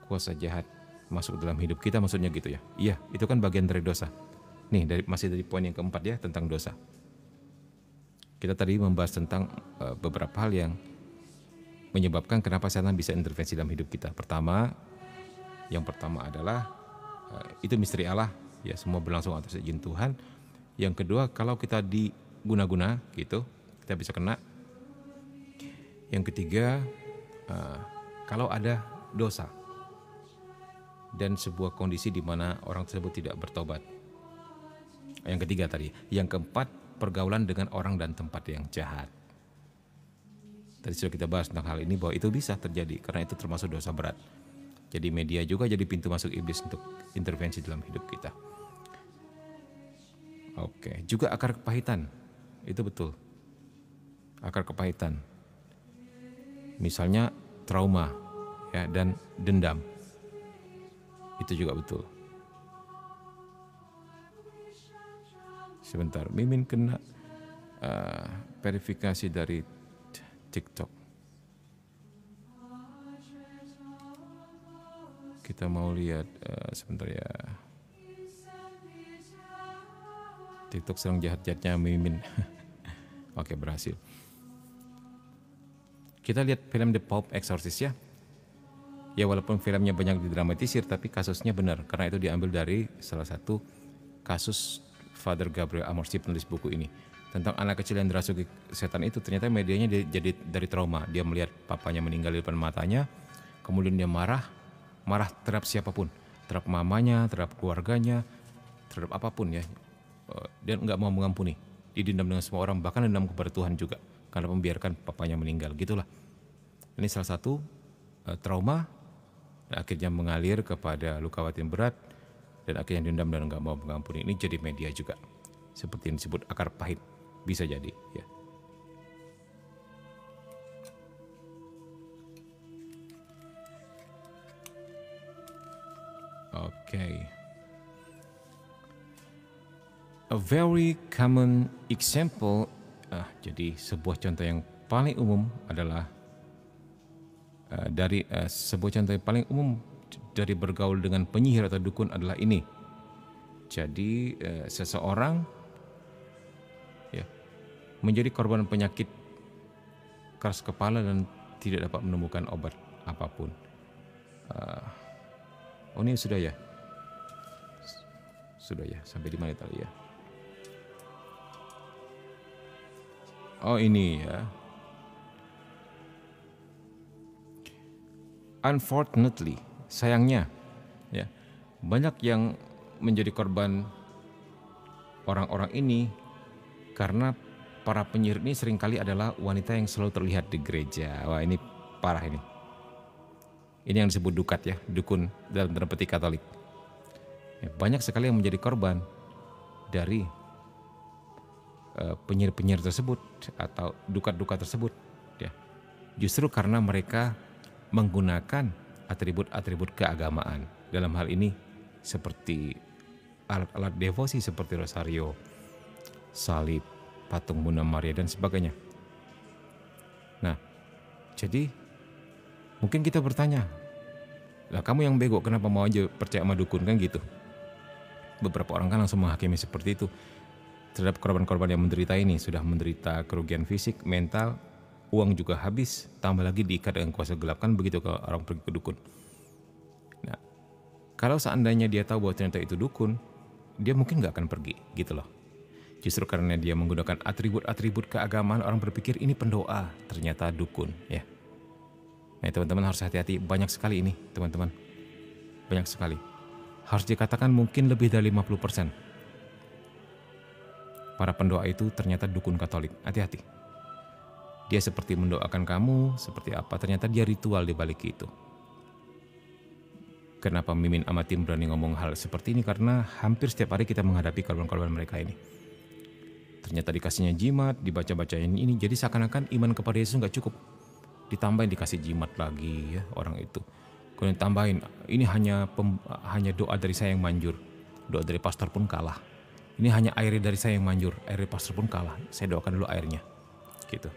kuasa jahat masuk dalam hidup kita maksudnya gitu ya. Iya, itu kan bagian dari dosa. Nih, masih dari poin yang keempat ya, tentang dosa. Kita tadi membahas tentang beberapa hal yang menyebabkan kenapa setan bisa intervensi dalam hidup kita. Yang pertama adalah itu misteri Allah, ya, semua berlangsung atas izin Tuhan. Yang kedua, kalau kita diguna-guna gitu, kita bisa kena. Yang ketiga, kalau ada dosa dan sebuah kondisi di mana orang tersebut tidak bertobat, Yang ketiga tadi. Yang keempat, pergaulan dengan orang dan tempat yang jahat. Tadi sudah kita bahas tentang hal ini bahwa itu bisa terjadi karena itu termasuk dosa berat. Jadi media juga jadi pintu masuk iblis untuk intervensi dalam hidup kita. Oke, juga akar kepahitan. Itu betul. Akar kepahitan. Misalnya trauma ya, dan dendam. Itu juga betul. Sebentar, Mimin kena verifikasi dari TikTok. Kita mau lihat sebentar ya. TikTok sedang jahat-jahatnya Mimin. Oke, berhasil. Kita lihat film The Pope Exorcist ya. Ya walaupun filmnya banyak didramatisir, tapi kasusnya benar. Karena itu diambil dari salah satu kasus Father Gabriel Amorsi, penulis buku ini. Tentang anak kecil yang dirasuki setan itu, ternyata medianya jadi dari trauma. Dia melihat papanya meninggal di depan matanya, kemudian dia marah terhadap siapapun. Terhadap mamanya, terhadap keluarganya, terhadap apapun ya. Dia nggak mau mengampuni. Dia dendam dengan semua orang, bahkan dendam kepada Tuhan juga. Karena membiarkan papanya meninggal, gitulah. Ini salah satu trauma, dan akhirnya mengalir kepada luka batin berat, dan akhirnya dendam dan nggak mau mengampuni. Ini jadi media juga, seperti yang disebut akar pahit, bisa jadi ya. Oke. A very common example, jadi sebuah contoh yang paling umum adalah sebuah contoh yang paling umum dari bergaul dengan penyihir atau dukun adalah ini. Jadi seseorang ya menjadi korban penyakit keras kepala dan tidak dapat menemukan obat apapun. Oh ini sudah ya, sampai di mana tadi ya? Oh ini ya. Unfortunately, sayangnya ya, banyak yang menjadi korban orang-orang ini karena para penyihir ini seringkali adalah wanita yang selalu terlihat di gereja. Wah ini parah ini. Ini yang disebut dukat ya, dukun dalam tanda petik Katolik. Ya, banyak sekali yang menjadi korban dari penyihir-penyihir tersebut atau dukat-dukat tersebut ya. Justru karena mereka menggunakan atribut-atribut keagamaan. Dalam hal ini seperti alat-alat devosi seperti rosario, salib, patung Bunda Maria dan sebagainya. Nah, jadi mungkin kita bertanya, lah kamu yang bego kenapa mau aja percaya sama dukun kan gitu. Beberapa orang kan langsung menghakimi seperti itu terhadap korban-korban yang menderita ini. Sudah menderita kerugian fisik, mental, uang juga habis, tambah lagi diikat dengan kuasa gelap, kan begitu kalau orang pergi ke dukun. Nah, kalau seandainya dia tahu bahwa ternyata itu dukun, dia mungkin gak akan pergi gitu loh. Justru karena dia menggunakan atribut-atribut keagamaan, orang berpikir ini pendoa, ternyata dukun ya. Nah teman-teman harus hati-hati, banyak sekali ini teman-teman, banyak sekali. Harus dikatakan mungkin lebih dari 50% para pendoa itu ternyata dukun Katolik. Hati-hati. Dia seperti mendoakan kamu, seperti apa, ternyata dia ritual di balik itu. Kenapa Mimin sama tim berani ngomong hal seperti ini? Karena hampir setiap hari kita menghadapi korban-korban mereka ini. Ternyata dikasihnya jimat, dibaca-bacain ini, jadi seakan-akan iman kepada Yesus nggak cukup. Ditambahin dikasih jimat lagi ya orang itu. Kemudian tambahin, ini hanya doa dari saya yang manjur. Doa dari pastor pun kalah. Ini hanya air dari saya yang manjur, air dari pastor pun kalah. Saya doakan dulu airnya, gitu.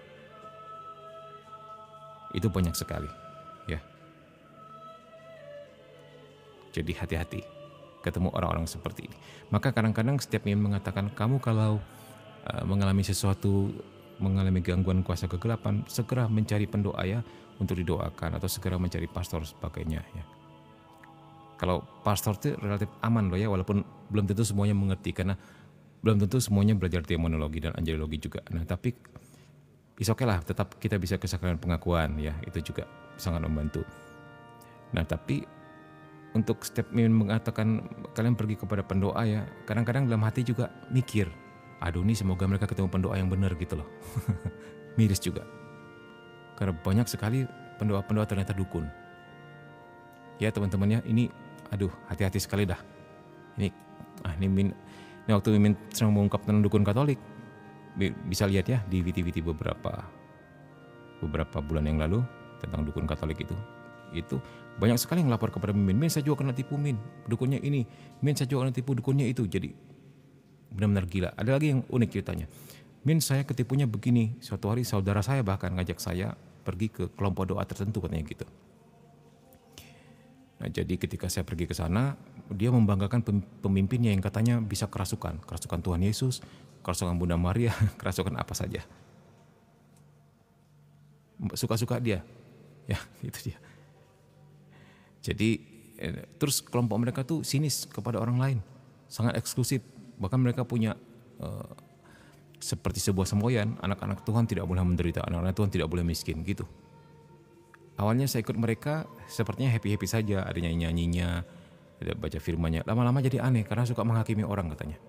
Itu banyak sekali, ya. Jadi hati-hati ketemu orang-orang seperti ini. Maka kadang-kadang setiap yang mengatakan kamu kalau mengalami sesuatu, mengalami gangguan kuasa kegelapan, segera mencari pendoa ya untuk didoakan atau segera mencari pastor sebagainya ya. Kalau pastor itu relatif aman loh ya, walaupun belum tentu semuanya mengerti karena belum tentu semuanya belajar demonologi dan angelologi juga. Nah tapi is okay lah, tetap kita bisa kesaksian pengakuan ya, itu juga sangat membantu. Nah tapi untuk setiap Mimin mengatakan kalian pergi kepada pendoa ya, kadang-kadang dalam hati juga mikir, aduh nih semoga mereka ketemu pendoa yang benar gitu loh. Miris juga. Karena banyak sekali pendoa-pendoa ternyata dukun. Ya teman-teman ya, ini aduh hati-hati sekali dah. Ini waktu Mimin sedang mengungkap tentang dukun Katolik, bisa lihat ya di VT-VT beberapa bulan yang lalu tentang dukun Katolik itu banyak sekali yang lapor kepada Mimin, saya juga kena tipu Min, dukunnya ini, Min saya juga kena tipu dukunnya itu. Jadi benar-benar gila. Ada lagi yang unik ceritanya, Min saya ketipunya begini, suatu hari saudara saya bahkan ngajak saya pergi ke kelompok doa tertentu katanya gitu. Nah jadi ketika saya pergi ke sana, dia membanggakan pemimpinnya yang katanya bisa kerasukan Tuhan Yesus, kerasukan Bunda Maria, kerasukan apa saja. Suka-suka dia, ya itu dia. Jadi terus kelompok mereka tuh sinis kepada orang lain, sangat eksklusif. Bahkan mereka punya seperti sebuah semboyan, anak-anak Tuhan tidak boleh menderita, anak-anak Tuhan tidak boleh miskin gitu. Awalnya saya ikut mereka sepertinya happy-happy saja, ada nyanyi-nyanyinya, ada baca firman-Nya. Lama-lama jadi aneh karena suka menghakimi orang katanya.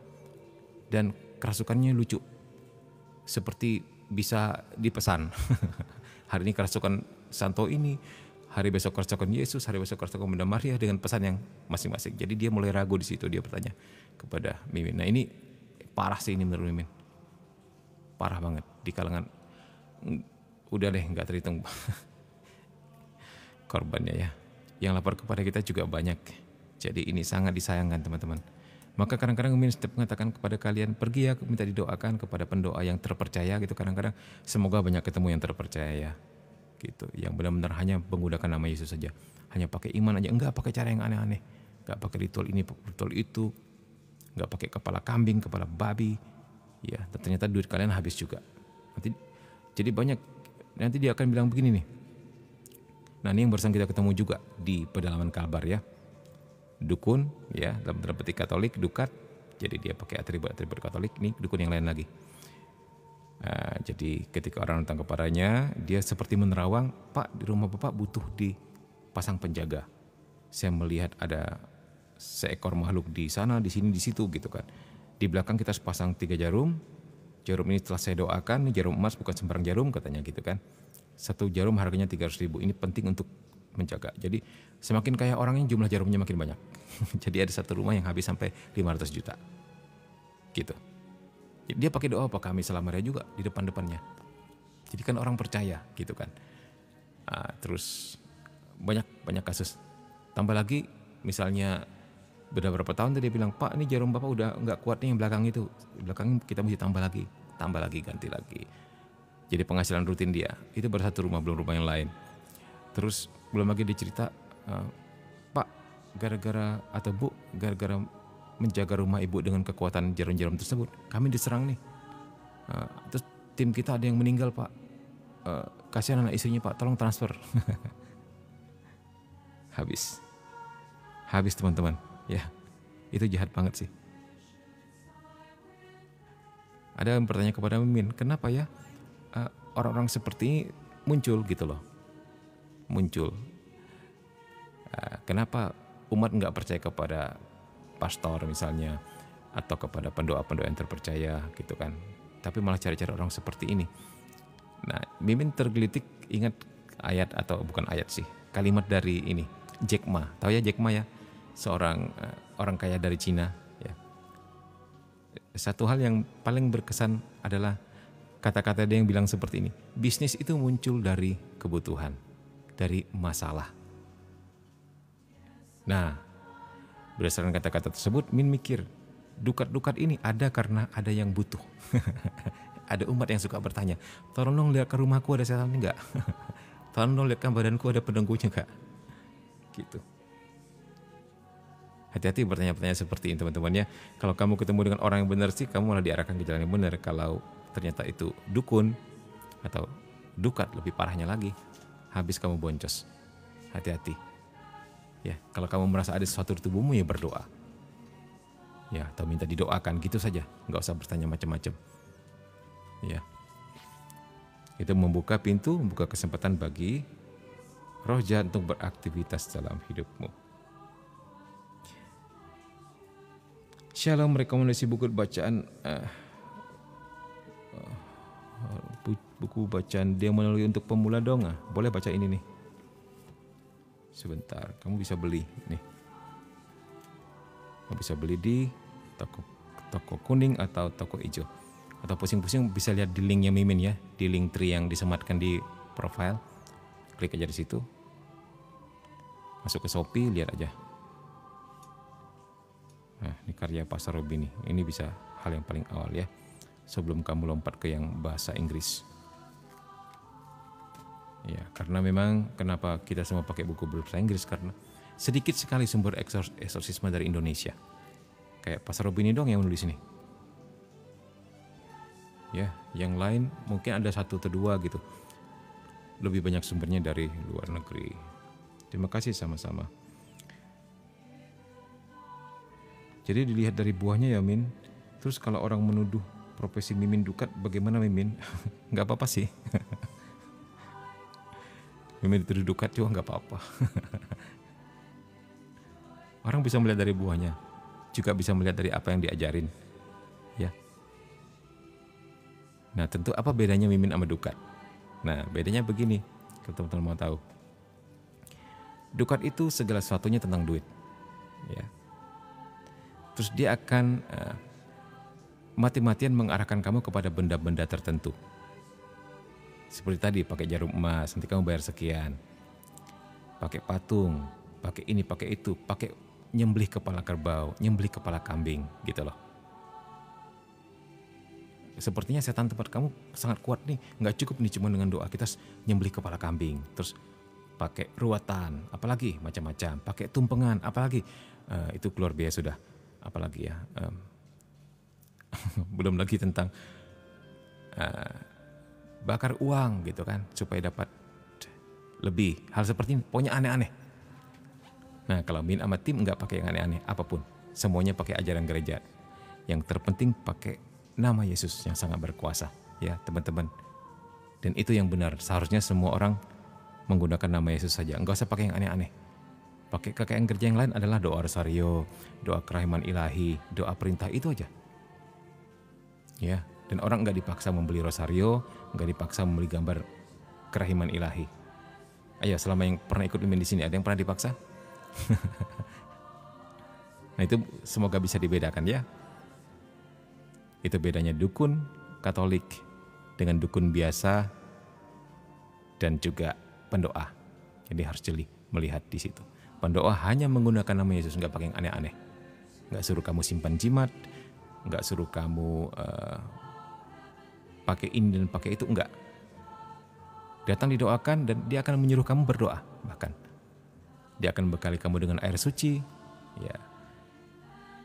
Dan kerasukannya lucu, seperti bisa dipesan. Hari ini kerasukan Santo ini, hari besok kerasukan Yesus, hari besok kerasukan Bunda Maria dengan pesan yang masing-masing. Jadi dia mulai ragu di situ, dia bertanya kepada Mimin. Nah ini parah sih ini menurut Mimin, parah banget di kalangan, udah deh nggak terhitung korbannya ya. Yang lapor kepada kita juga banyak. Jadi ini sangat disayangkan teman-teman. Maka kadang-kadang Mimin setiap mengatakan kepada kalian, pergi ya minta didoakan kepada pendoa yang terpercaya gitu. Kadang-kadang semoga banyak ketemu yang terpercaya ya. Gitu, yang benar-benar hanya menggunakan nama Yesus saja, hanya pakai iman aja, enggak pakai cara yang aneh-aneh, enggak pakai ritual ini, ritual itu, enggak pakai kepala kambing, kepala babi, ya. Dan ternyata duit kalian habis juga. Nanti jadi banyak, nanti dia akan bilang begini nih. Nah ini yang barusan kita ketemu juga di pedalaman Kalbar ya, dukun ya, dalam tanda petik Katolik, dukat. Jadi dia pakai atribut-atribut Katolik, nih dukun yang lain lagi. Jadi ketika orang datang kepadanya, dia seperti menerawang, Pak di rumah Bapak butuh dipasang penjaga. Saya melihat ada seekor makhluk di sana, di sini, di situ gitu kan. Di belakang kita pasang 3 jarum. Jarum ini telah saya doakan, jarum emas bukan sembarang jarum katanya gitu kan. 1 jarum harganya 300.000. Ini penting untuk menjaga. Jadi semakin kaya orangnya jumlah jarumnya makin banyak. Jadi ada satu rumah yang habis sampai 500 juta. Gitu. Dia pakai doa apa kami Selamaria juga di depan-depannya. Jadi kan orang percaya gitu kan. Terus banyak kasus. Tambah lagi misalnya beberapa tahun dia bilang, Pak ini jarum Bapak udah nggak kuat nih yang belakang itu. Belakang kita mesti tambah lagi, ganti lagi. Jadi penghasilan rutin dia. Itu baru satu rumah, belum rumah yang lain. Terus belum lagi dicerita, Pak gara-gara atau Bu gara-gara menjaga rumah ibu dengan kekuatan jarum-jarum tersebut, kami diserang nih. Terus tim kita ada yang meninggal Pak, kasihan anak istrinya Pak, tolong transfer. Habis teman-teman, ya itu jahat banget sih. Ada yang bertanya kepada Mimin, kenapa ya orang-orang seperti ini muncul gitu loh, kenapa umat nggak percaya kepada pastor misalnya, atau kepada pendoa-pendoa yang terpercaya gitu kan, tapi malah cari-cari orang seperti ini. Nah Mimin tergelitik ingat ayat, atau bukan ayat sih, kalimat dari ini Jack Ma. Tahu ya Jack Ma ya, seorang orang kaya dari Cina ya. Satu hal yang paling berkesan adalah kata-kata dia yang bilang seperti ini, bisnis itu muncul dari kebutuhan, dari masalah. Nah berdasarkan kata-kata tersebut, Min mikir, dukat-dukat ini ada karena ada yang butuh. Ada umat yang suka bertanya, tolong dong lihat ke rumahku ada setan enggak? Tolong dong lihat ke badanku ada penunggunya enggak? Gitu. Hati-hati bertanya-pertanyaan seperti ini teman-teman ya. Kalau kamu ketemu dengan orang yang benar sih, kamu malah diarahkan ke jalan yang benar. Kalau ternyata itu dukun atau dukat, lebih parahnya lagi, habis kamu boncos. Hati-hati. Ya, kalau kamu merasa ada sesuatu di tubuhmu ya berdoa. Ya, atau minta didoakan gitu saja, nggak usah bertanya macam-macam. Ya. Itu membuka pintu, membuka kesempatan bagi roh jahat untuk beraktivitas dalam hidupmu. Shalom, rekomendasi buku bacaan buku bacaan dia melalui untuk pemula dong. Boleh baca ini nih. Sebentar, kamu bisa beli nih. Kamu bisa beli di toko kuning atau toko hijau. Atau pusing-pusing bisa lihat di linknya Mimin ya, di link tree yang disematkan di profile. Klik aja di situ. Masuk ke Shopee, lihat aja. Nah, ini karya Pastor Robi nih. Ini bisa hal yang paling awal ya, sebelum kamu lompat ke yang bahasa Inggris. Ya, karena memang kenapa kita semua pakai buku berbahasa Inggris, karena sedikit sekali sumber eksorsisme dari Indonesia. Kayak Pastor Robi ini dong yang menulis ini. Ya, yang lain mungkin ada 1 atau 2 gitu. Lebih banyak sumbernya dari luar negeri. Terima kasih sama-sama. Jadi dilihat dari buahnya ya Min. Terus kalau orang menuduh profesi Mimin dukat, bagaimana Mimin? Nggak apa-apa sih. Mimin dituduh dukat juga nggak apa-apa. Orang bisa melihat dari buahnya, juga bisa melihat dari apa yang diajarin. Ya. Nah, tentu apa bedanya Mimin sama dukat? Nah, bedanya begini, kalau teman-teman mau tahu. Dukat itu segala sesuatunya tentang duit. Ya. Terus dia akan mati-matian mengarahkan kamu kepada benda-benda tertentu. Seperti tadi, pakai jarum emas, nanti kamu bayar sekian. Pakai patung, pakai ini, pakai itu, pakai nyembelih kepala kerbau, nyembelih kepala kambing, gitu loh. Sepertinya setan tempat kamu sangat kuat nih, nggak cukup nih cuma dengan doa kita nyembelih kepala kambing, terus pakai ruatan, apalagi macam-macam, pakai tumpengan, apalagi itu keluar biaya sudah, apalagi ya, belum lagi tentang bakar uang gitu kan, supaya dapat lebih, hal seperti ini, pokoknya aneh-aneh. Nah, kalau Min sama tim nggak pakai yang aneh-aneh apapun, semuanya pakai ajaran gereja. Yang terpenting pakai nama Yesus yang sangat berkuasa, ya teman-teman. Dan itu yang benar, seharusnya semua orang menggunakan nama Yesus saja, nggak usah pakai yang aneh-aneh. Pakai kekayaan gereja yang lain adalah doa rosario, doa kerahiman ilahi, doa perintah, itu aja. Ya, dan orang nggak dipaksa membeli rosario, nggak dipaksa membeli gambar kerahiman ilahi. Ayo, selama yang pernah ikut Mimin di sini, ada yang pernah dipaksa? Nah, itu semoga bisa dibedakan ya. Itu bedanya dukun Katolik dengan dukun biasa dan juga pendoa. Jadi harus jeli melihat di situ. Pendoa hanya menggunakan nama Yesus, nggak pakai yang aneh-aneh. Nggak suruh kamu simpan jimat, nggak suruh kamu pakai ini dan pakai itu, enggak. Datang didoakan dan dia akan menyuruh kamu berdoa, bahkan dia akan bekali kamu dengan air suci. Ya,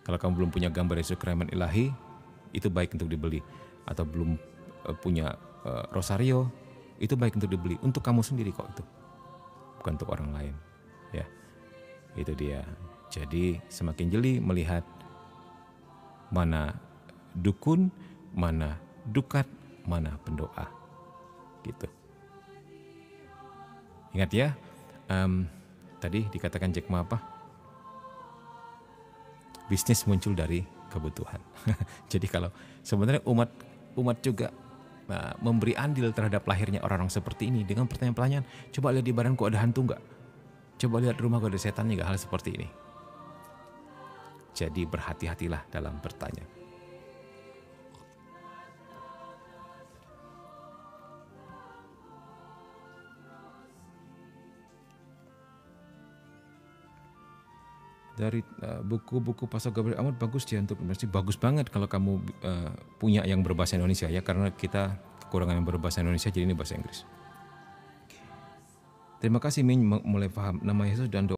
kalau kamu belum punya gambar Yesus kerahiman ilahi, itu baik untuk dibeli. Atau belum punya rosario, itu baik untuk dibeli. Untuk kamu sendiri kok itu, bukan untuk orang lain. Ya, itu dia. Jadi semakin jeli melihat mana dukun, mana dukat, mana pendoa, gitu. Ingat ya, tadi dikatakan Jack Ma apa? Bisnis muncul dari kebutuhan. Jadi kalau sebenarnya umat juga memberi andil terhadap lahirnya orang-orang seperti ini dengan pertanyaan-pertanyaan. Coba lihat di badanku ada hantu nggak? Coba lihat rumahku ada setan nggak? Hal seperti ini. Jadi berhati-hatilah dalam bertanya. Dari buku-buku Pastor Gabriel Ahmad bagus ya, untuk universitas bagus banget kalau kamu punya yang berbahasa Indonesia ya, karena kita kekurangan yang berbahasa Indonesia, jadi ini bahasa Inggris. Terima kasih Min, mulai paham nama Yesus dan doa.